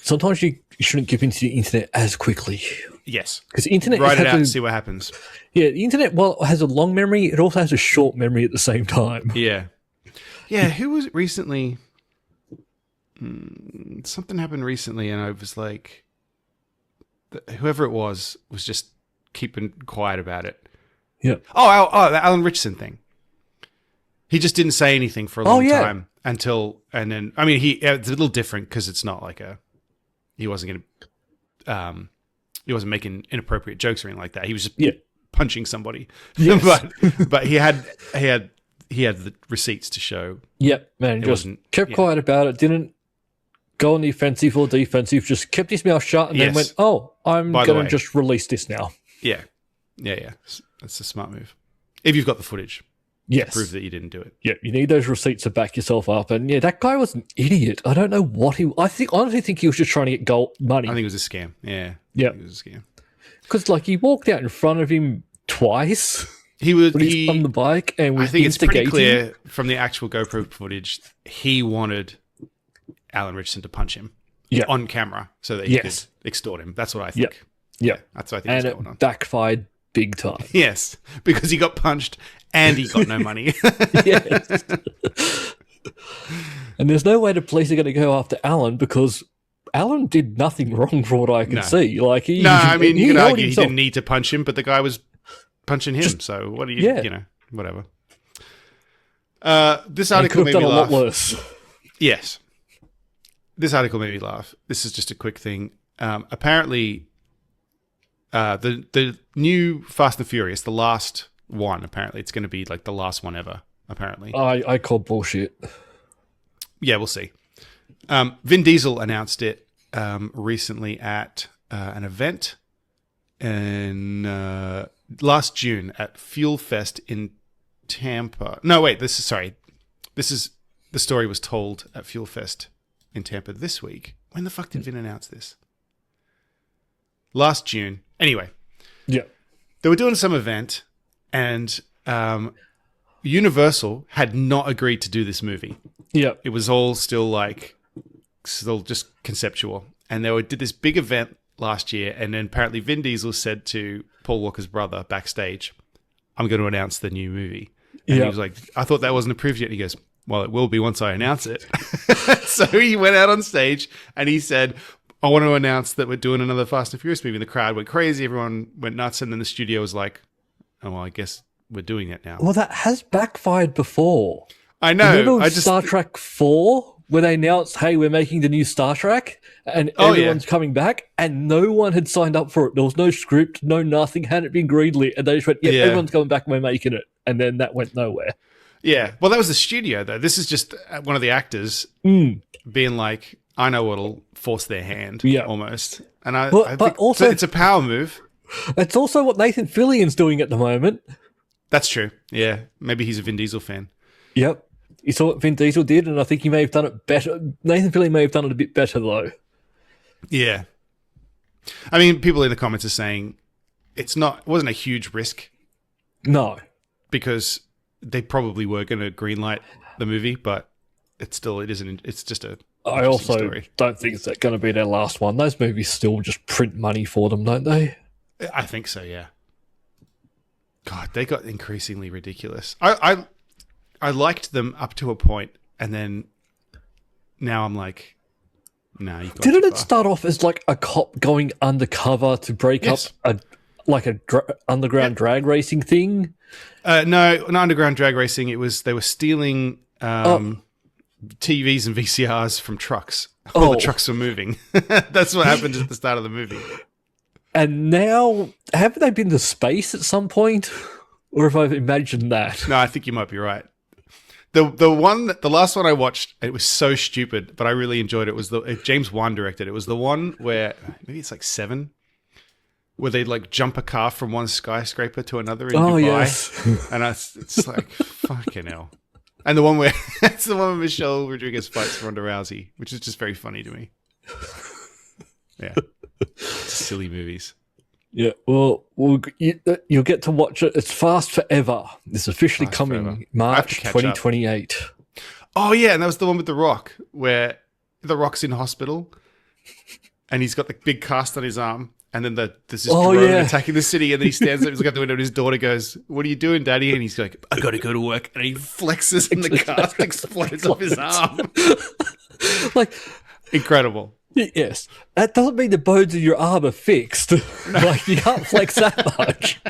Sometimes you shouldn't give into the internet as quickly. Yes. Because the internet Write it has out and see what happens. the internet, while it has a long memory, it also has a short memory at the same time. Yeah. Yeah, who was it recently? Something happened recently, and I was like, whoever it was just keeping quiet about it. Yeah. Oh, the Alan Richardson thing. He just didn't say anything for a long time it's a little different because it's not like he wasn't making inappropriate jokes or anything like that. He was just punching somebody. Yes. but he had the receipts to show. Yep, man. Just kept quiet about it. Didn't go on the offensive or defensive. Just kept his mouth shut and then went, I'm going to just release this now. Yeah. That's a smart move. If you've got the footage. Yes. Prove that you didn't do it. Yeah, you need those receipts to back yourself up. And that guy was an idiot. I don't know what I honestly think he was just trying to get money. I think it was a scam. Yeah. Yeah. It was a scam. Because, he walked out in front of him twice He was when he's on the bike and was I think it's pretty instigating. clear from the actual GoPro footage, he wanted Alan Richardson to punch him on camera so that he could extort him. That's what I think. Yeah. That's what I think And was going on. it backfired big time. Yes, because he got punched and he got no money. Yes. And there's no way the police are going to go after Alan because Alan did nothing wrong from what I can see. You could argue he himself. didn't need to punch him, but the guy was punching him. So what do you, whatever. This He article could made have me done a laugh. lot worse. Yes. This article made me laugh. This is just a quick thing. Apparently, the new Fast and Furious, the last one, apparently, it's going to be like the last one ever, apparently. I call bullshit. Yeah, we'll see. Vin Diesel announced it recently at an event in last June at Fuel Fest in Tampa. No, wait, the story was told at Fuel Fest in Tampa this week. When the fuck did Vin announce this? Last June. Anyway, Yeah. they were doing some event, and Universal had not agreed to do this movie. Yeah. It was all still like still just conceptual. And they did this big event last year, and then apparently Vin Diesel said to Paul Walker's brother backstage, "I'm going to announce the new movie." And he was like, "I thought that wasn't approved yet." And he goes, "Well, it will be once I announce it." So he went out on stage and he said, "I want to announce that we're doing another Fast and Furious movie." And the crowd went crazy. Everyone went nuts. And then the studio was like, "Oh, well, I guess we're doing it now." Well, that has backfired before. I know. Remember Star Trek 4, where they announced, "Hey, we're making the new Star Trek," and everyone's coming back, and no one had signed up for it. There was no script, no nothing, hadn't been greenlit, and they just went, "Yeah, everyone's coming back, and we're making it," and then that went nowhere. Yeah. Well, that was the studio, though. This is just one of the actors being like, "I know what'll force their hand," almost. And I think also, it's a power move. It's also what Nathan Fillion's doing at the moment. That's true. Yeah. Maybe he's a Vin Diesel fan. Yep. You saw what Vin Diesel did, and I think he may have done it better. Nathan Fillion may have done it a bit better, though. Yeah. I mean, people in the comments are saying it wasn't a huge risk. No. Because they probably were going to greenlight the movie, but it's just a I also story. Don't think it's going to be their last one. Those movies still just print money for them, don't they? I think so, yeah. God, they got increasingly ridiculous. I liked them up to a point, and then now I'm like, no, you got Didn't it start off as like a cop going undercover to break up underground drag racing thing? No, not underground drag racing. It was they were stealing TVs and VCRs from trucks. All the trucks were moving. That's what happened at the start of the movie. And now, haven't they been to space at some point? Or have I imagined that? No, I think you might be right. The last one I watched, it was so stupid, but I really enjoyed it. Was James Wan directed? It was the one where maybe it's like 7, where they like jump a car from one skyscraper to another in Dubai, yes. And it's like fucking hell. And the one where it's the one where Michelle Rodriguez fights Ronda Rousey, which is just very funny to me. Yeah, silly movies. Yeah, well you'll get to watch it. It's Fast Forever. It's officially coming March 2028. Oh, yeah, and that was the one with The Rock, where The Rock's in hospital, and he's got the big cast on his arm, and then there's this drone attacking the city, and then he stands there, he's looking out the window, and his daughter goes, "What are you doing, Daddy?" And he's like, "I gotta go to work," and he flexes, and the cast explodes off his arm. Like, incredible. Yes, that doesn't mean the bones of your arm are fixed. Like, you can't flex that much.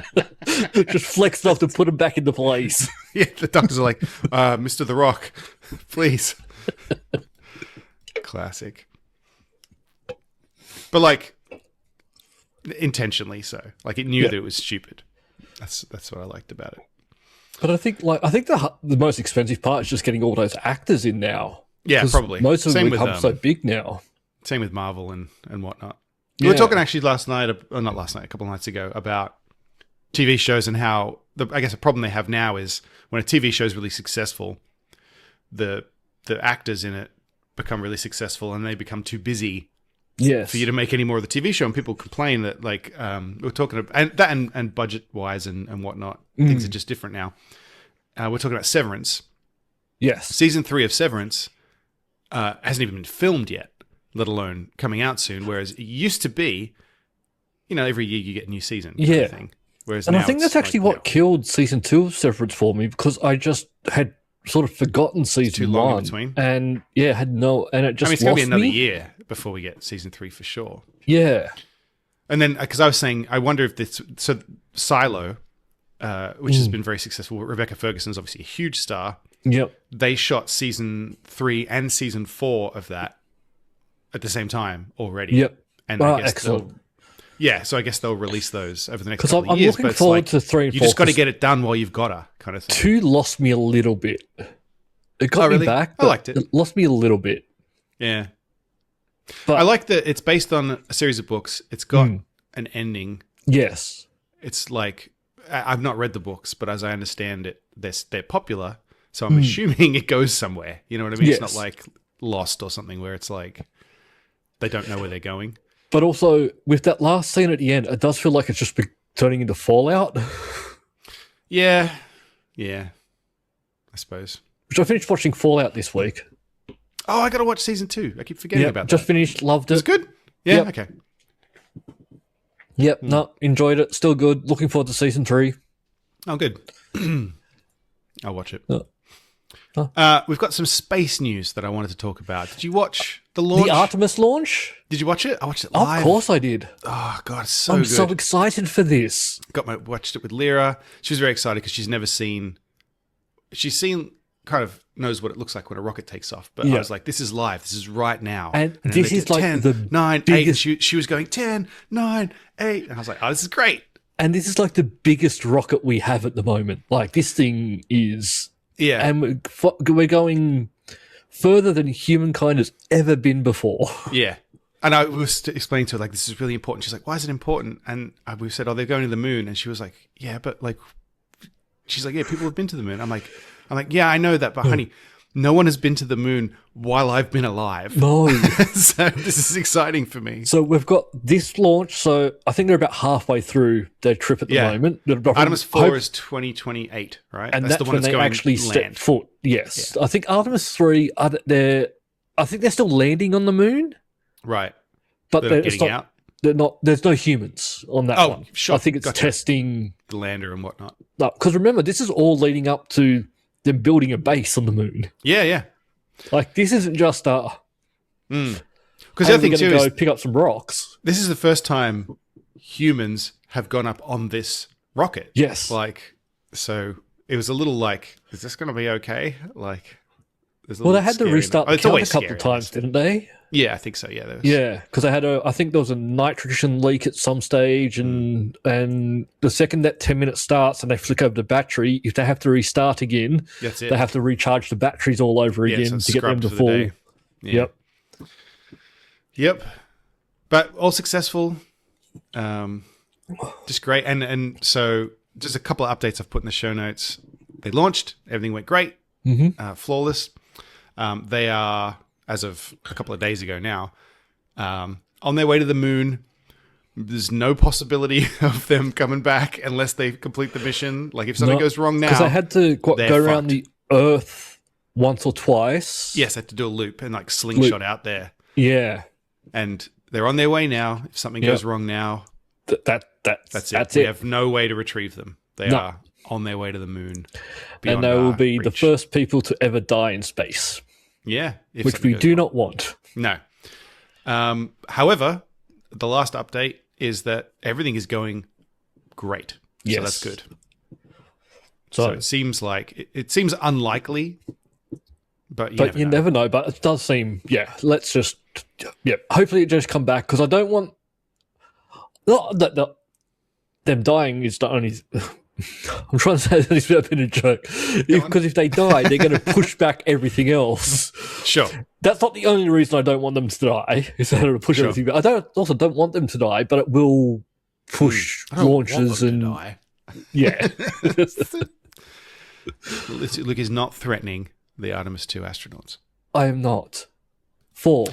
Just flex enough to put them back into place. Yeah, the doctors are like, "Mr. The Rock, please." Classic. But like, intentionally so. Like, it knew that it was stupid. That's what I liked about it. But I think the most expensive part is just getting all those actors in now. Yeah, probably. Most of them become so big now. Same with Marvel and whatnot. We were talking actually a couple of nights ago, about TV shows and how I guess a problem they have now is when a TV show is really successful, the actors in it become really successful and they become too busy for you to make any more of the TV show. And people complain that, like, we're talking about and budget wise and whatnot, things are just different now. We're talking about Severance. Yes, season 3 of Severance hasn't even been filmed yet, let alone coming out soon. Whereas it used to be, every year you get a new season. Kind of thing. Whereas and now I think that's actually what killed season 2 of Severance for me, because I just had sort of forgotten season 1. Too long in between. And it just it's going to be another year before we get season 3 for sure. Yeah. And then, because I was saying, I wonder if Silo, which has been very successful, Rebecca Ferguson's obviously a huge star. Yep. They shot season 3 and season 4 of that at the same time already. Yep. And I guess excellent. So I guess they'll release those over the next couple of Because years. I'm looking forward to 3 and 4. You just got to get it done while you've got to, kind of thing. 2 lost me a little bit. It got me back, but I liked it. It lost me a little bit. Yeah. But I like that it's based on a series of books. It's got an ending. Yes. It's like, I've not read the books, but as I understand it, they're popular. So I'm assuming it goes somewhere. You know what I mean? Yes. It's not like Lost or something where it's like they don't know where they're going. But also, with that last scene at the end, it does feel like it's just turning into Fallout. Yeah. I suppose. Which I finished watching Fallout this week. Oh, I got to watch season 2. I keep forgetting Yeah, about just that. finished, loved it. It's good? Yeah, Yep. okay. Yep, no, enjoyed it. Still good. Looking forward to season 3. Oh, good. I'll watch it. Oh. We've got some space news that I wanted to talk about. Did you watch the launch? The Artemis launch? Did you watch it? I watched it live. Of course I did. Oh, God, it's so I'm good. so excited for this. Watched it with Lyra. She was very excited because she's seen kind of knows what it looks like when a rocket takes off. But I Yeah. was like, this is live. This is right now. And then this they is did like 10, the 9, 8. biggest- And she was going 10, 9, 8. And I was like, oh, this is great. And this is like the biggest rocket we have at the moment. Like, this thing is... Yeah. And we're going further than humankind has ever been before. Yeah. And I was explaining to her, like, this is really important. She's like, why is it important? And we said, oh, they're going to the moon. And she was like, yeah, but like, she's like, yeah, people have been to the moon. I'm like, yeah, I know that, but honey, no one has been to the moon while I've been alive. No. So this is exciting for me. So we've got this launch. So I think they're about halfway through their trip at the Yeah. moment. Artemis 4 Hope- is 2028, right? and that's when they going actually step land. foot. Yes. I think Artemis 3, I think they're still landing on the moon, Right. but They're they're, getting it's not, out. they're not, there's no humans on that Oh, one. sure. I think it's Gotcha. testing. The lander and whatnot. Because remember, this is all leading up to them building a base on the moon. Yeah, yeah. Like, this isn't just Because the hey, other we're thing going too to go is pick up some rocks. this is the first time humans have gone up on this rocket. Yes. Like, so it was a little like, is this going to be okay? Like, there's a Well, they little had to scary in restart it. the It's count a always couple scary, of times, didn't they? Yeah, I think so. Yeah, there was, Yeah, because they had I think there was a nitrogen leak at some stage, and the second that 10 minutes starts and they flick over the battery, if they have to restart again, that's it. they have to recharge the batteries all over Yeah, again so to get them scrubbed to for the full. day. Yeah. Yep. Yep. But all successful. Just great. And so just a couple of updates I've put in the show notes. They launched. Everything went great. Flawless. They are, as of a couple of days ago now, on their way to the moon. There's no possibility of them coming back unless they complete the mission. Like if something goes wrong now. Because they had to go they're around the Earth once or twice. Yes, they had to do a loop and like slingshot out there. Yeah. And they're on their way now. If something goes wrong now, That's that's it. We have no way to retrieve them. They are on their way to the moon. And they will be the first people to ever die in space, Yeah. if which something we goes do wrong. not want. No. However, the last update is that everything is going great. Yes. So that's good. So, So it seems like it seems unlikely, but you never know. But it does seem, let's just, hopefully it just come back, because I don't want, not that them dying is not only, I'm trying to say that it's a bit of a joke, because if they die, they're going to push back everything else. Sure. That's not the only reason I don't want them to die, is that it'll push Sure. everything back. I also don't want them to die, but it will push I don't launches want them to and, die. yeah. Luke is not threatening the Artemis 2 astronauts. I am not. Four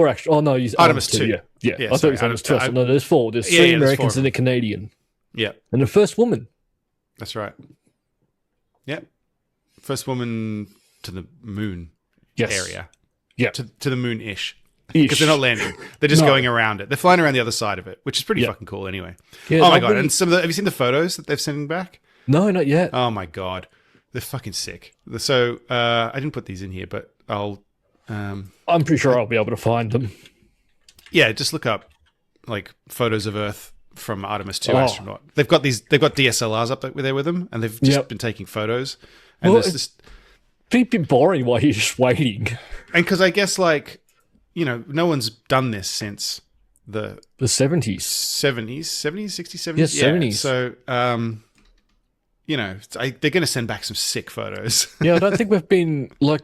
actually. Oh no, you Artemis 2. Yeah. Yeah, I thought sorry, it was Artemis 2. I- No, there's four. There's Yeah, three yeah, there's Americans four. and a Canadian, Yeah, and the first woman. that's right. Yep. First woman to the moon Yes. area. Yeah. To the moon-ish. Ish. Because they're not landing. They're just No. going around it. They're flying around the other side of it, which is pretty Yeah. fucking cool anyway. Yeah, Oh my I god. really- And have you seen the photos that they're sending back? No, not yet. Oh my god. They're fucking sick. So I didn't put these in here, but I'll I'm pretty sure I'll be able to find them. yeah, just look up like photos of Earth from Artemis 2 Oh. astronaut. They've got DSLRs up there with them, and they've just Yep. been taking photos. And Well, there's this It's a bit boring while you're just waiting. and because I guess like, you know, no one's done this since the The 70s. 70s, 60s, 70s? Yeah, 70s. So, you know, they're going to send back some sick photos. Yeah, I don't think we've been like.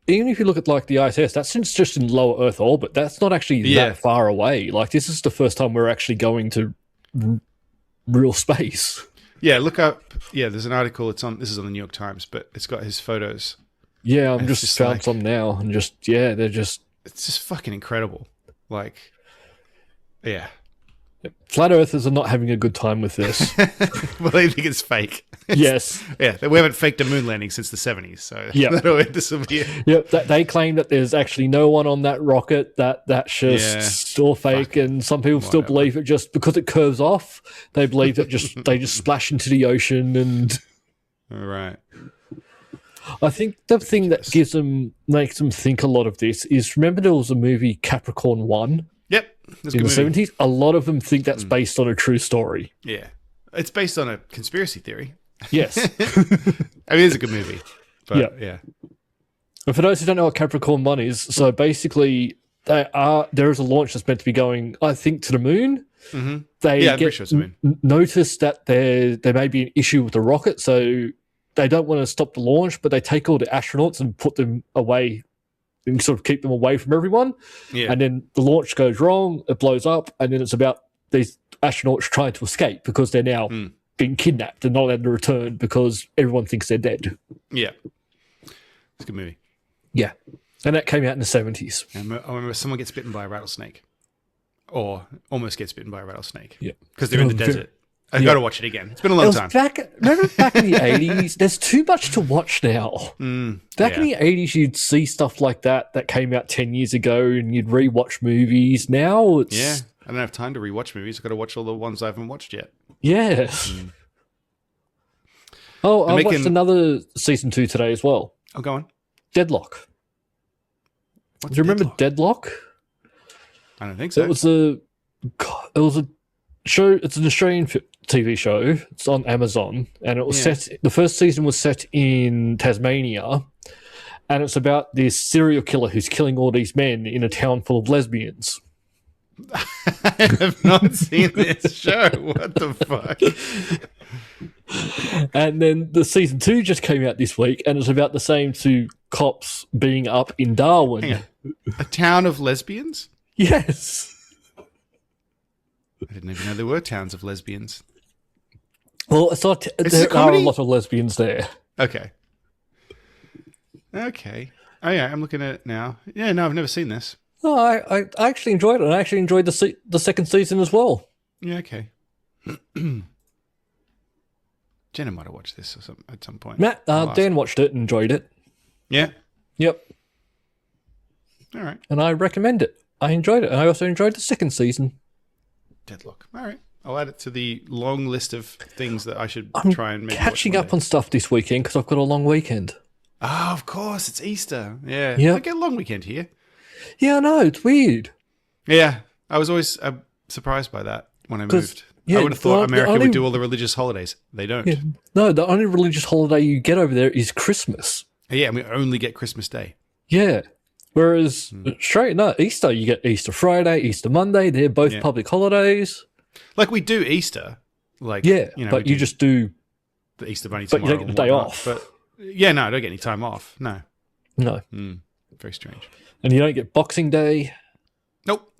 Even if you look at like the ISS, that's just in low Earth orbit. That's not actually Yeah. that far away. Like this is the first time we're actually going to real space. Yeah, look up. Yeah, there's an article. This is on the New York Times, but it's got his photos. Yeah, I'm It's just just found like- some now, and they're just It's just fucking incredible. Like, yeah. Flat Earthers are not having a good time with this. Well, they think it's fake. Yes. Yeah, we haven't faked a moon landing since the 70s, so Yeah. this will be it. Yep, they claim that there's actually no one on that rocket, that's just all fake, and some people still Whatever. believe it just because it curves off. They believe that they just splash into the ocean, and All right. I think the thing that makes them think a lot of this is, remember there was a movie Capricorn 1 Yep. That's a in good the movie. 70s? A lot of them think that's based on a true story. Yeah. It's based on a conspiracy theory. Yes. I mean, it's a good movie. But Yeah. yeah. And for those who don't know what Capricorn 1 is, so basically there is a launch that's meant to be going, I think, to the moon. Mm-hmm. They Yeah, I'm get pretty sure it's the moon. notice that there may be an issue with the rocket, so they don't want to stop the launch, but they take all the astronauts and put them away and sort of keep them away from everyone. Yeah. And then the launch goes wrong, it blows up, and then it's about these astronauts trying to escape because they're now being kidnapped and not allowed to return because everyone thinks they're dead. Yeah. It's a good movie. Yeah. And that came out in the 70s. I remember someone gets bitten by a rattlesnake. Or almost gets bitten by a rattlesnake. Yeah. Because they're in the Oh, desert. I've got to watch it again. It's been a long time. Remember back in the 80s? There's too much to watch now. Back in yeah. the 80s, you'd see stuff like that came out 10 years ago and you'd rewatch movies. Now it's... Yeah. I don't have time to rewatch movies. I've got to watch all the ones I haven't watched yet. Yes. Oh, I watched another season 2 today as well. Oh, go on. Deadlock. What's Do you remember Deadlock? I don't think so. It was a show. It's an Australian TV show. It's on Amazon, and it was set. The first season was set in Tasmania, and it's about this serial killer who's killing all these men in a town full of lesbians. I have not seen this show. What the fuck? And then the season 2 just came out this week, and it's about the same two cops being up in Darwin. Hang on. A town of lesbians? Yes. I didn't even know there were towns of lesbians. Well, it's not. Is this There a are a comedy? lot of lesbians there. Okay. Okay. Oh yeah, I'm looking at it now. Yeah, no, I've never seen this. Oh, I actually enjoyed it. I actually enjoyed the second season as well. Yeah, okay. Jenna might have watched this at some point. Matt, I'll ask. Dan watched it and enjoyed it. Yeah. Yep. All right. And I recommend it. I enjoyed it. And I also enjoyed the second season. Deadlock. All right. I'll add it to the long list of things that I should I'm try and maybe catching watch one up day. on stuff this weekend because I've got a long weekend. Oh, of course. It's Easter. Yeah. Yep. I get a long weekend here. Yeah, I know. It's weird. Yeah. I was always surprised by that when I 'Cause, moved. yeah, I would have thought the America only- would do all the religious holidays. They don't. Yeah. No, the only religious holiday you get over there is Christmas. Yeah, and we only get Christmas Day. Yeah. Whereas Easter, you get Easter Friday, Easter Monday. They're both Yeah. public holidays. Like we do Easter. Like Yeah, you know, but we you do just do. the Easter Bunny but you tomorrow. don't get and the day whatnot. off. But yeah, no, I don't get any time off. No. No. Very strange. And you don't get Boxing Day. Nope.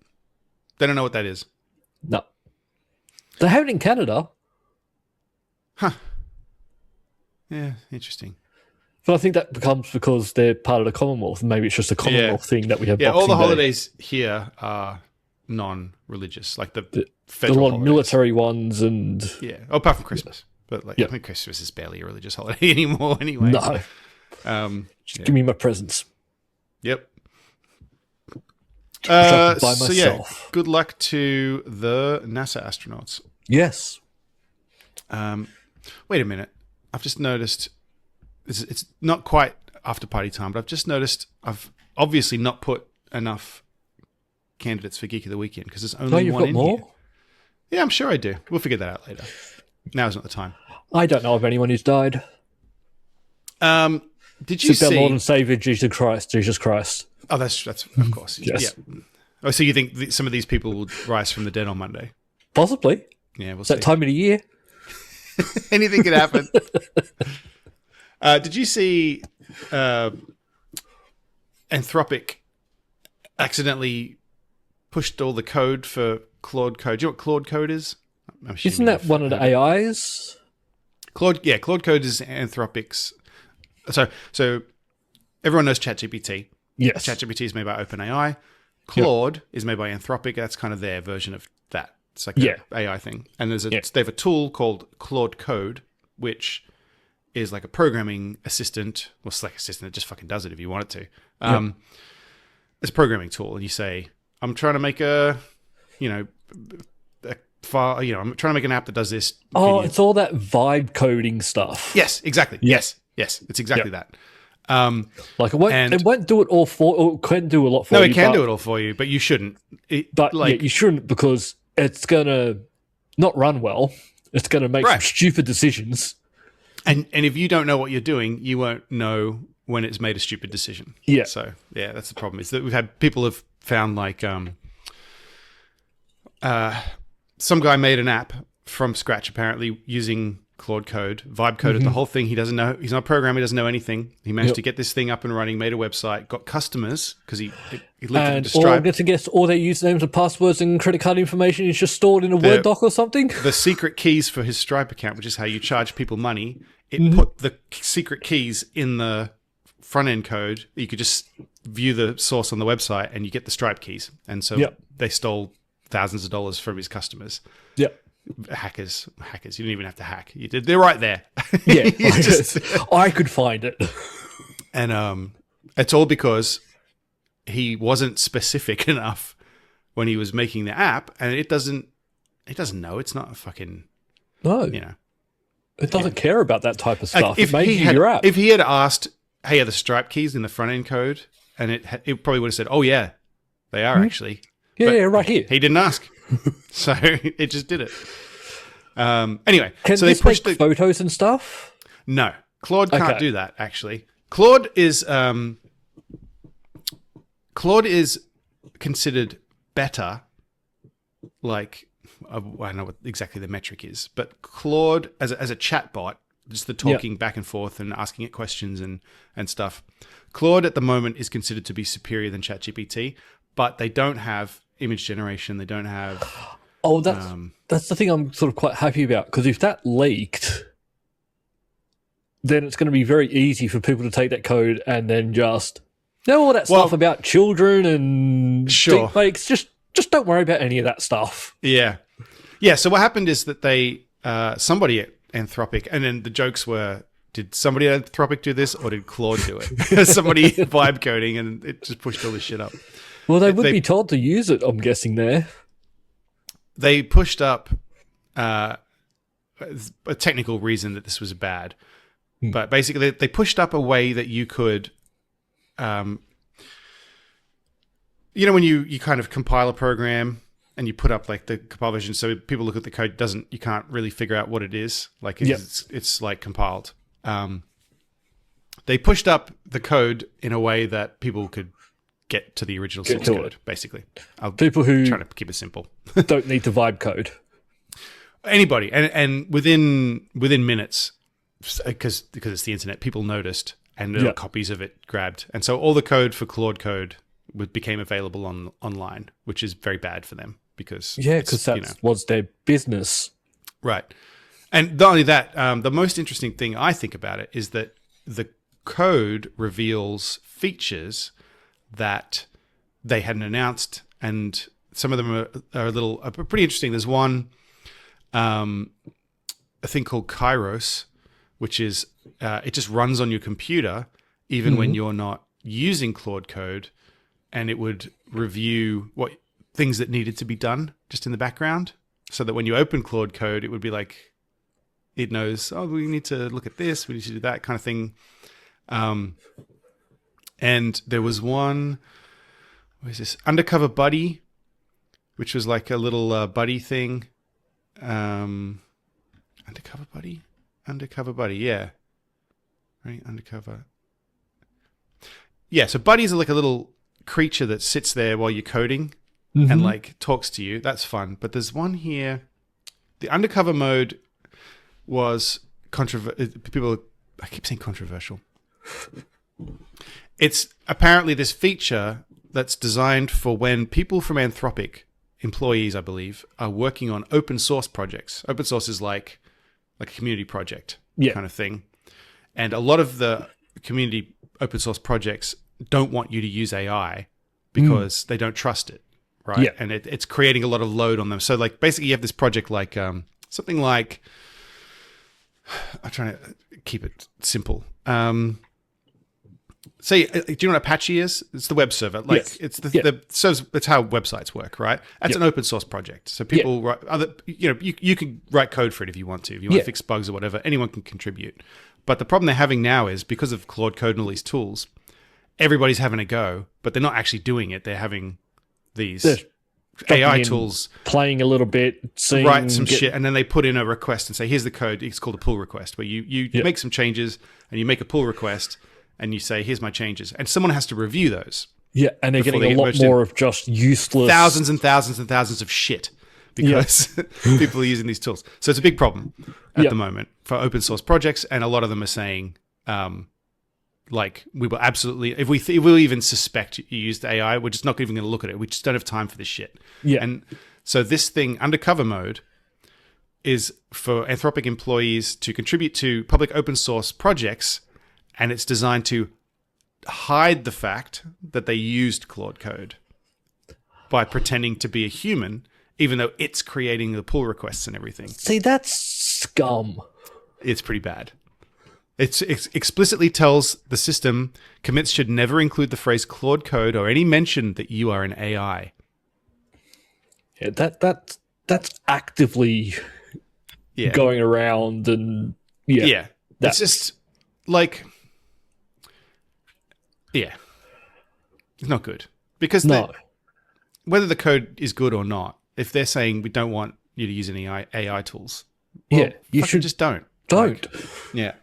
They don't know what that is. No. They have it in Canada. Yeah, interesting. But I think that becomes because they're part of the Commonwealth. And maybe it's just a Commonwealth thing that we have Yeah, Boxing all the Day. holidays here are non-religious, like the There's a federal lot of holidays. military ones and... Yeah, apart from Christmas. But like, Yeah. I think Christmas is barely a religious holiday anymore. Anyway, No. Yeah. Give me my presents. Yep. Shop by So yeah, myself. good luck to the NASA astronauts. Yes. Wait a minute. I've just noticed it's not quite after party time, but I've just noticed I've obviously not put enough candidates for Geek of the Weekend because there's only Oh, you've one got in more? here. Yeah, I'm sure I do. We'll figure that out later. Now's not the time. I don't know of anyone who's died. Did you Except our see? Lord and Savior, Jesus Christ. Oh, that's of course. Yes. Yeah. Oh, so you think some of these people will rise from the dead on Monday? Possibly. Yeah, we'll It's see. that time of the year. Anything could happen. Did you see Anthropic accidentally pushed all the code for Claude Code? Do you know what Claude Code is? I'm assuming Isn't that you've one of the heard of it. AIs? Claude Code is Anthropic's. So everyone knows ChatGPT. Yes. ChatGPT is made by OpenAI. Claude is made by Anthropic. That's kind of their version of that. It's like Yeah. a AI thing. And Yeah. they have a tool called Claude Code, which is like a programming assistant. Well, it's like an assistant that just fucking does it if you want it to. It's a programming tool, and you say, I'm trying to make I'm trying to make an app that does this. Oh, it's all that vibe coding stuff. Yes, exactly. Yeah. Yes, it's exactly that. Like it won't do it all or it can do a lot for No, you. it can do it all for you, but you shouldn't. You shouldn't, because it's gonna not run well. It's gonna make some stupid decisions. And if you don't know what you're doing, you won't know when it's made a stupid decision. Yeah. So yeah, that's the problem. Is that we've had people have found like some guy made an app from scratch, apparently using Claude Code, vibe coded the whole thing. He doesn't know. He's not a programmer. He doesn't know anything. He managed to get this thing up and running, made a website, got customers because he linked it to Stripe. I'm going to guess all their usernames and passwords and credit card information is just stored in a Word doc or something. The secret keys for his Stripe account, which is how you charge people money, it put the secret keys in the front end code. You could just view the source on the website and you get the Stripe keys. And so they stole thousands of dollars from his customers. Yep. Hackers. You didn't even have to hack. You did. They're right there. Yeah. I could find it. And it's all because he wasn't specific enough when he was making the app, and it doesn't know. It's not a fucking It doesn't care about that type of stuff. Like if he had asked, "Hey, are the Stripe keys in the front end code?" and it probably would have said, "Oh yeah, they are actually." Yeah, right here. He didn't ask, so it just did it. Anyway, Can so this they pushed make photos and stuff? No, Claude can't do that. Actually, Claude is considered better. Like, I don't know what exactly the metric is, but Claude as a chatbot, just the talking back and forth and asking it questions and stuff. Claude at the moment is considered to be superior than ChatGPT, but they don't have image generation. They don't have. Oh, that's the thing I'm sort of quite happy about, because if that leaked, then it's going to be very easy for people to take that code and then just all that stuff about children and deepfakes. Just don't worry about any of that stuff. Yeah. So what happened is that they somebody at Anthropic, and then the jokes were, did somebody at Anthropic do this or did Claude do it? Somebody vibe coding, and it just pushed all this shit up. Well, they would be told to use it, I'm guessing there. They pushed up a technical reason that this was bad. But basically, they pushed up a way that you could, when you kind of compile a program and you put up like the compile version, so people look at the code, you can't really figure out what it is. Like it's like compiled. They pushed up the code in a way that people could get to the original source code, basically. People who trying to keep it simple don't need to vibe code. Anybody, and within minutes, because it's the internet, people noticed and there were copies of it grabbed, and so all the code for Claude Code became available online, which is very bad for them because that was their business, right? And not only that, the most interesting thing I think about it is that the code reveals features that they hadn't announced, and some of them are pretty interesting. There's one, a thing called Kairos, which is it just runs on your computer even when you're not using Claude Code, and it would review what things that needed to be done just in the background, so that when you open Claude Code, it would be like it knows, oh, we need to look at this, we need to do that kind of thing. And there was one, what is this? Undercover Buddy, which was like a little buddy thing. Undercover Buddy, yeah. Right, Undercover. Yeah, so buddies are like a little creature that sits there while you're coding and like talks to you. That's fun. But there's one here. The Undercover mode was controversial. I keep saying controversial. It's apparently this feature that's designed for when people from Anthropic, employees, I believe, are working on open source projects. Open source is like a community project kind of thing. And a lot of the community open source projects don't want you to use AI because they don't trust it, right? Yeah. And it's creating a lot of load on them. So like basically you have this project like something like, I'm trying to keep it simple. Say, do you know what Apache is? It's the web server. Like Yes. it's Yeah. it's how websites work, right? That's Yeah. an open source project. So people write you can write code for it if you want to. If you want Yeah. to fix bugs or whatever, anyone can contribute. But the problem they're having now is because of Claude Code and all these tools, everybody's having a go, but they're not actually doing it. They're having these They're AI jumping in, tools playing a little bit, seeing write some shit, and then they put in a request and say, here's the code. It's called a pull request, where you make some changes and you make a pull request and you say, here's my changes. And someone has to review those. Yeah, and they're before getting they a get lot merged in. more of just useless Thousands and thousands and thousands of shit because people are using these tools. So it's a big problem at Yeah. the moment for open source projects. And a lot of them are saying, like, we will absolutely, if we'll even suspect you used AI, we're just not even going to look at it. We just don't have time for this shit. Yeah. And so this thing, undercover mode, is for Anthropic employees to contribute to public open source projects, and it's designed to hide the fact that they used Claude Code by pretending to be a human, even though it's creating the pull requests and everything. See, that's scum. It's pretty bad. It explicitly tells the system commits should never include the phrase Claude Code or any mention that you are an AI. Yeah, that's actively Yeah. going around and yeah. It's just like, yeah, it's not good because No. whether the code is good or not, if they're saying we don't want you to use any AI tools, well, Yeah, you fucking should- just don't. Don't. Yeah.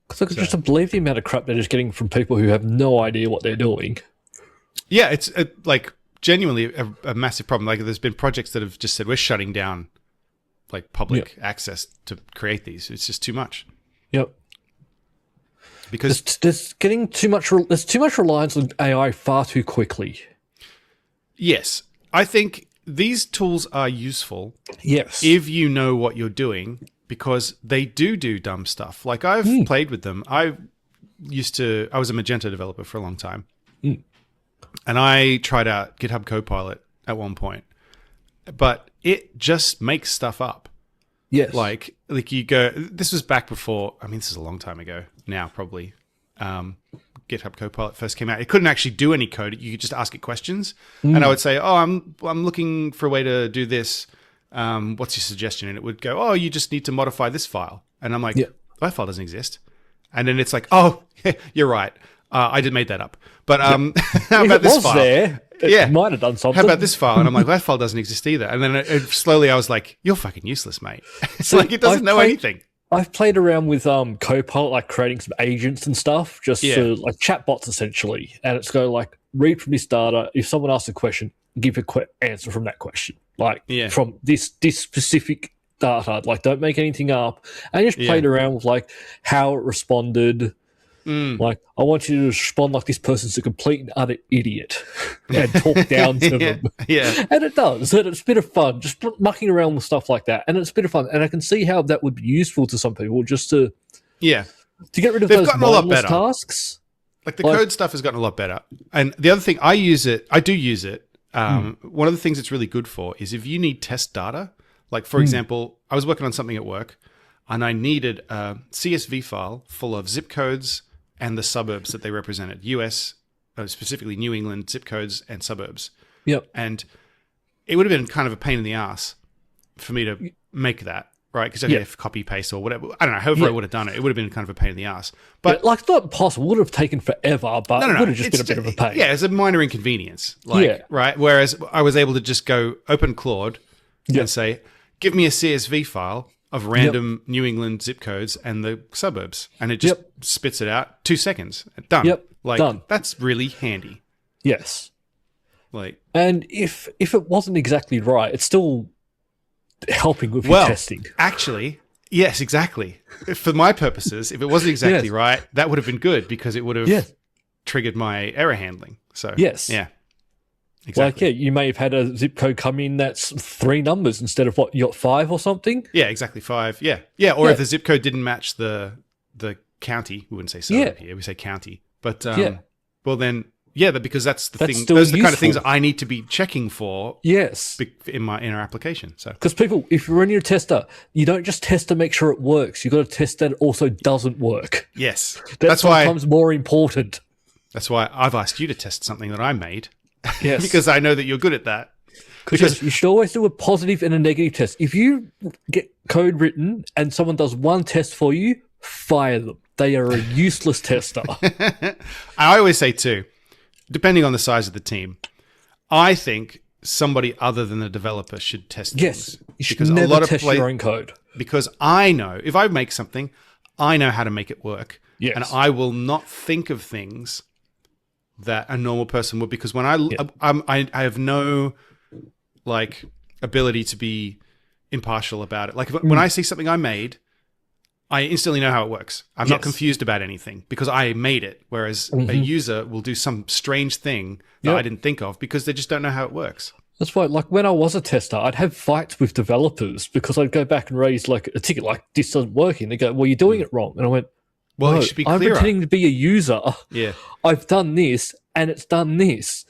Because I could just believe the amount of crap they're just getting from people who have no idea what they're doing. Yeah, it's like genuinely a massive problem. Like there's been projects that have just said we're shutting down like public access to create these. It's just too much Yep. because There's getting too much. There's too much reliance on AI far too quickly. yes, I think these tools are useful Yes. if you know what you're doing because they do dumb stuff. Like I've played with them. I was a Magento developer for a long time. And I tried out GitHub Copilot at one point, but it just makes stuff up. yes. Like you go, this was back before, I mean, this is a long time ago now, probably. GitHub Copilot first came out. It couldn't actually do any code. You could just ask it questions. And I would say, oh, I'm looking for a way to do this. What's your suggestion? And it would go, oh, you just need to modify this file. And I'm like, that file doesn't exist. And then it's like, oh, you're right. I did made that up. But how if about it this was file? there, it might have done something. How about this file? And I'm like, that file doesn't exist either. And then slowly I was like, you're fucking useless, mate. It's like it doesn't I've know played- anything. I've played around with Copilot, like creating some agents and stuff, just for like chatbots essentially. And it's go like, read from this data. If someone asks a question, give a answer from that question. Like from this specific data. Like don't make anything up. And just played around with like how it responded. Like, I want you to respond like this person's a complete and utter idiot and talk down to them. Yeah. And it does. And it's a bit of fun, just mucking around with stuff like that. And it's a bit of fun. And I can see how that would be useful to some people just to get rid of They've those gotten a lot mindless better. tasks. Like the code stuff has gotten a lot better. And the other thing, I do use it. One of the things it's really good for is if you need test data, like for example, I was working on something at work and I needed a CSV file full of zip codes and the suburbs that they represented, US, specifically New England zip codes and suburbs. Yep. And it would have been kind of a pain in the ass for me to make that, right? Because I'd have copy paste or whatever. I don't know. However I would have done it, it would have been kind of a pain in the ass. But like, it's not impossible. It would have taken forever, but it would have just been a bit of a pain. Yeah, it's a minor inconvenience. Like, right? Whereas I was able to just go open Claude and say, give me a CSV file of random New England zip codes and the suburbs. And it just spits it out. 2 seconds. Done. Yep. Like, Done. that's really handy. Yes. Like, And if it wasn't exactly right, it's still helping with your testing. Actually, yes, exactly. For my purposes, if it wasn't exactly right, that would have been good because it would have triggered my error handling. So, yeah. Exactly. Like, you may have had a zip code come in that's 3 numbers instead of what, you got 5 or something? Yeah, exactly, 5. Yeah. Yeah, or if the zip code didn't match the county, we wouldn't say suburb here, we say county. But, well, then Yeah, because that's the That's thing. still Those are the kind of things useful. I need to be checking for Yes. in our application. So Because people, if you're running a tester, you don't just test to make sure it works. You've got to test that it also doesn't work. yes, That's sometimes more important. that's why I've asked you to test something that I made Yes. because I know that you're good at that. Because you should always do a positive and a negative test. If you get code written and someone does one test for you, fire them. They are a useless tester. I always say too, depending on the size of the team, I think somebody other than the developer should test Yes. things. You should Because never test your own code. Because I know if I make something, I know how to make it work. Yes. And I will not think of things that a normal person would, because when I have no like ability to be impartial about it. Like when I see something I made, I instantly know how it works. I'm not Yes. confused about anything because I made it. Whereas a user will do some strange thing that I didn't think of because they just don't know how it works. That's why, like, when I was a tester, I'd have fights with developers because I'd go back and raise, like, a ticket like, this isn't working. They go, well, you're doing it wrong. And I went, Well, no, it should be I'm clearer. pretending to be a user. Yeah. I've done this, and it's done this.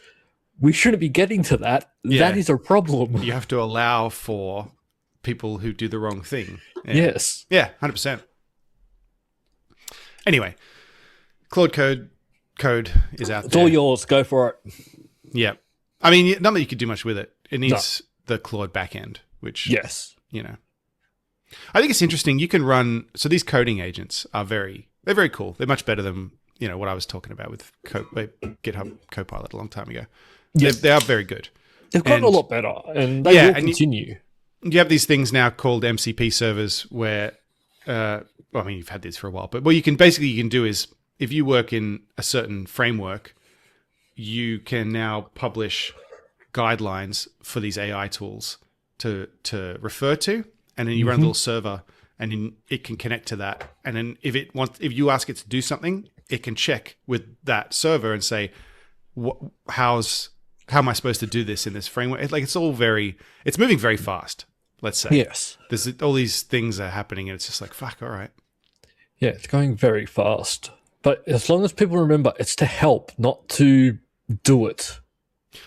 We shouldn't be getting to that. Yeah. That is a problem. You have to allow for people who do the wrong thing. Yeah. Yes. Yeah, 100%. Anyway, Claude code is out It's there. all yours. Go for it. Yeah. I mean, not that you could do much with it. It needs the Claude backend, which, Yes. you know. I think it's interesting. You can run, so these coding agents are they're very cool. They're much better than, you know, what I was talking about with GitHub Copilot a long time ago. Yes. They are very good. They've gotten And- a lot better, and they Yeah, will and continue. You have these things now called MCP servers where, well, I mean, you've had this for a while, but what you can do is if you work in a certain framework, you can now publish guidelines for these AI tools to refer to, and then you run a little server, and then it can connect to that. And then if you ask it to do something, it can check with that server and say, how am I supposed to do this in this framework? It's moving very fast. Let's say. Yes. There's all these things are happening, and it's just like, fuck, all right. Yeah, it's going very fast. But as long as people remember, it's to help, not to do it.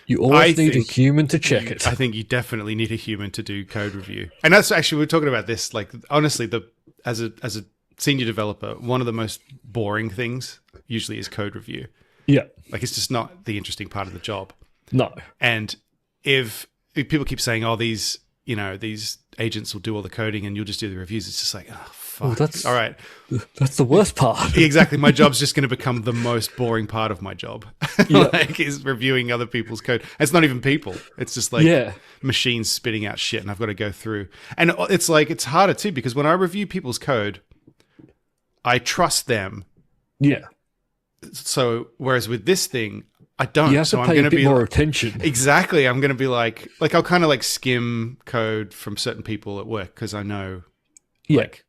You always need a human to check it. I think you definitely need a human to do code review. And that's actually, we're talking about this, like, honestly, as a senior developer, one of the most boring things usually is code review. Yeah. Like, it's just not the interesting part of the job. No. And if people keep saying, oh, these agents will do all the coding and you'll just do the reviews, it's just like, oh, fuck. That's- all right. That's the worst part. Exactly. My job's just going to become the most boring part of my job. Yeah. Like, is reviewing other people's code. It's not even people. It's just like Yeah. machines spitting out shit, and I've got to go through. And it's like, it's harder too, because when I review people's code, I trust them. Yeah. So whereas with this thing, I don't. You have so to I'm pay going a to bit be more attention. exactly. I'm going to be like I'll kind of like skim code from certain people at work because I know, Yeah. like,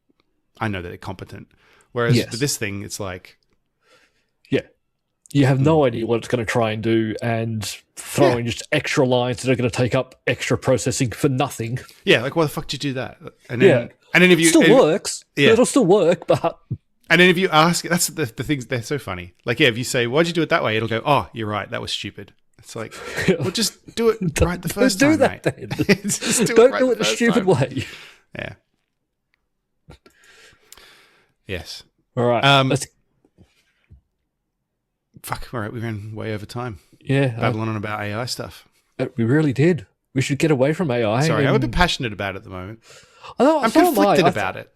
I know that they're competent. Whereas Yes. with this thing, it's like, Yeah. You have no idea what it's going to try and do, and throwing just extra lines that are going to take up extra processing for nothing. yeah, like, why the fuck did you do that? And then, Yeah. and then if you It still works. Yeah. It'll still work, but And then if you ask, that's the things, they're so funny. Like, yeah, if you say, why'd you do it that way? It'll go, oh, you're right, that was stupid. It's like, well, just do it right the first don't time, do that mate. then. Just Don't right do it the first stupid time. way. Yeah. Yes. All right. Fuck, all right, we ran way over time. Yeah. Babbling on about AI stuff. We really did. We should get away from AI. Sorry, I'm a and- bit passionate about it at the moment. I'm I'm conflicted about it.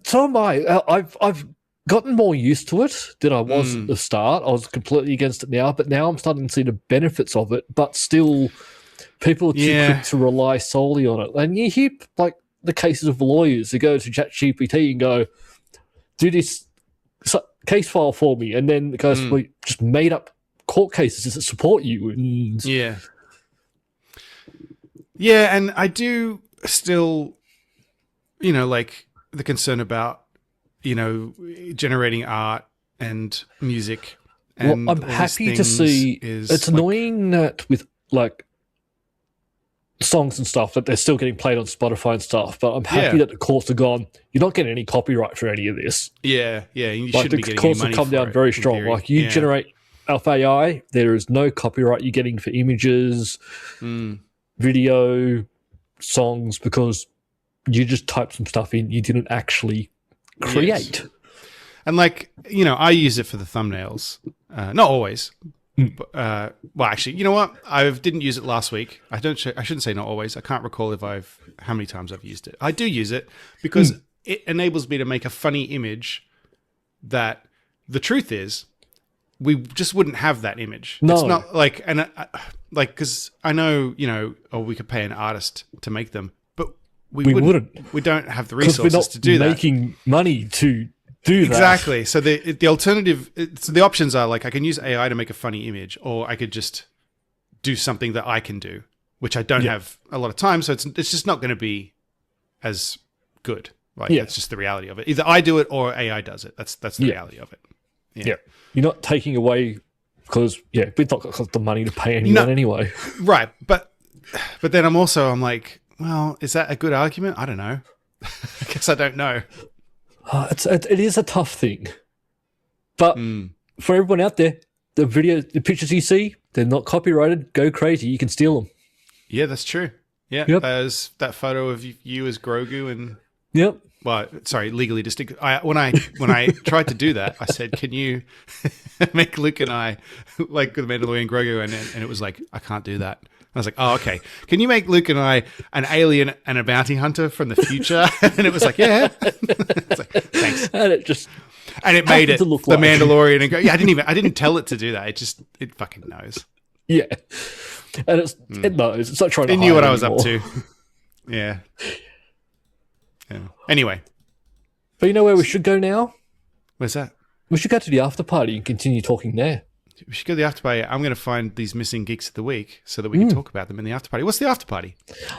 So am I. I've gotten more used to it than I was at the start. I was completely against it now, but now I'm starting to see the benefits of it. But still, people are too quick to rely solely on it. And you hear like the cases of lawyers who go to ChatGPT and go, "Do this case file for me," and then it goes, "We just made up court cases that support you." And Yeah. Yeah, and I do still, like the concern about, generating art and music. And well, I'm all these happy to things see. is It's like- annoying that with like songs and stuff that they're still getting played on Spotify and stuff. But I'm happy Yeah. that the courts are gone. You're not getting any copyright for any of this. Yeah, you Like shouldn't the be getting courts any have money come for down it, very in strong. theory. Like you Yeah. generate Alpha AI, there is no copyright you're getting for images, video, songs, because you just typed some stuff in you didn't actually create. Yes. And like, you know, I use it for the thumbnails. Not always. But, well, actually, you know what? I didn't use it last week. I shouldn't say not always. I can't recall how many times I've used it. I do use it because it enables me to make a funny image that the truth is we just wouldn't have that image. No. It's not like, and like, because I know, you know, we could pay an artist to make them, but we wouldn't. We don't have the resources to do that. We're not making money to do that. Exactly. So the alternative, so the options are like I can use AI to make a funny image, or I could just do something that I can do, which I don't have a lot of time. So it's just not going to be as good. Like that's just the reality of it. Either I do it or AI does it. That's the reality of it. Yeah. You're not taking away because we've not got the money to pay anyone anyway. Right. But then I'm like, well, is that a good argument? I don't know. I guess I don't know. It is a tough thing. But for everyone out there, the pictures you see, they're not copyrighted. Go crazy. You can steal them. Yeah, that's true. Yeah. Yep. There's that photo of you as Grogu and... Yep. Well, sorry, legally distinct. When I tried to do that, I said, "Can you make Luke and I like the Mandalorian Grogu?" And it was like, "I can't do that." I was like, "Oh, okay. Can you make Luke and I an alien and a bounty hunter from the future?" And it was like, "Yeah." It's like, thanks. And it made it the Mandalorian and I didn't tell it to do that. It fucking knows. Yeah, and it knows. It's not trying to. It knew what I was anymore. up to. Yeah. Anyway. But you know where we should go now? Where's that? We should go to the after party and continue talking there. We should go to the after party. I'm going to find these missing geeks of the week so that we can talk about them in the after party. What's the after party?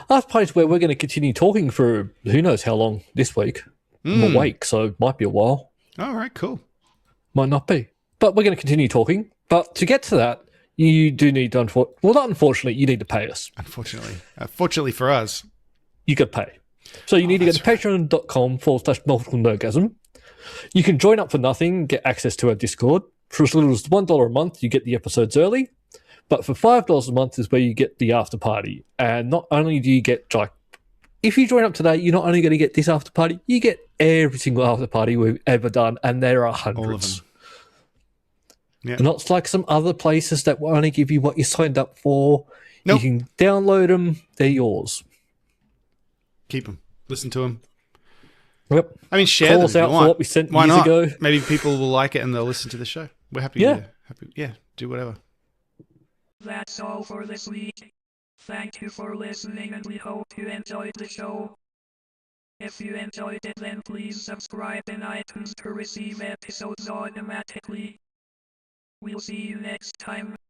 After party is where we're going to continue talking for who knows how long this week. I'm awake, so it might be a while. All right, cool. Might not be. But we're going to continue talking. But to get to that, you do need to, not unfortunately, you need to pay us. Unfortunately. Fortunately for us. You got to pay. So you need to go to patreon.com/multiple-nerdgasm. You can join up for nothing, get access to our Discord. For as little as $1 a month, you get the episodes early. But for $5 a month is where you get the after party. And not only do you get, like, if you join up today, you're not only going to get this after party, you get every single after party we've ever done. And there are hundreds. All of them. Yeah. Not like some other places that will only give you what you signed up for. Nope. You can download them. They're yours. Keep them. Listen to them. Yep. I mean, share Call them us if out you want. for what we sent Why years not? ago. Maybe people will like it and they'll listen to the show. We're happy. Yeah. Do whatever. That's all for this week. Thank you for listening and we hope you enjoyed the show. If you enjoyed it, then please subscribe in iTunes to receive episodes automatically. We'll see you next time.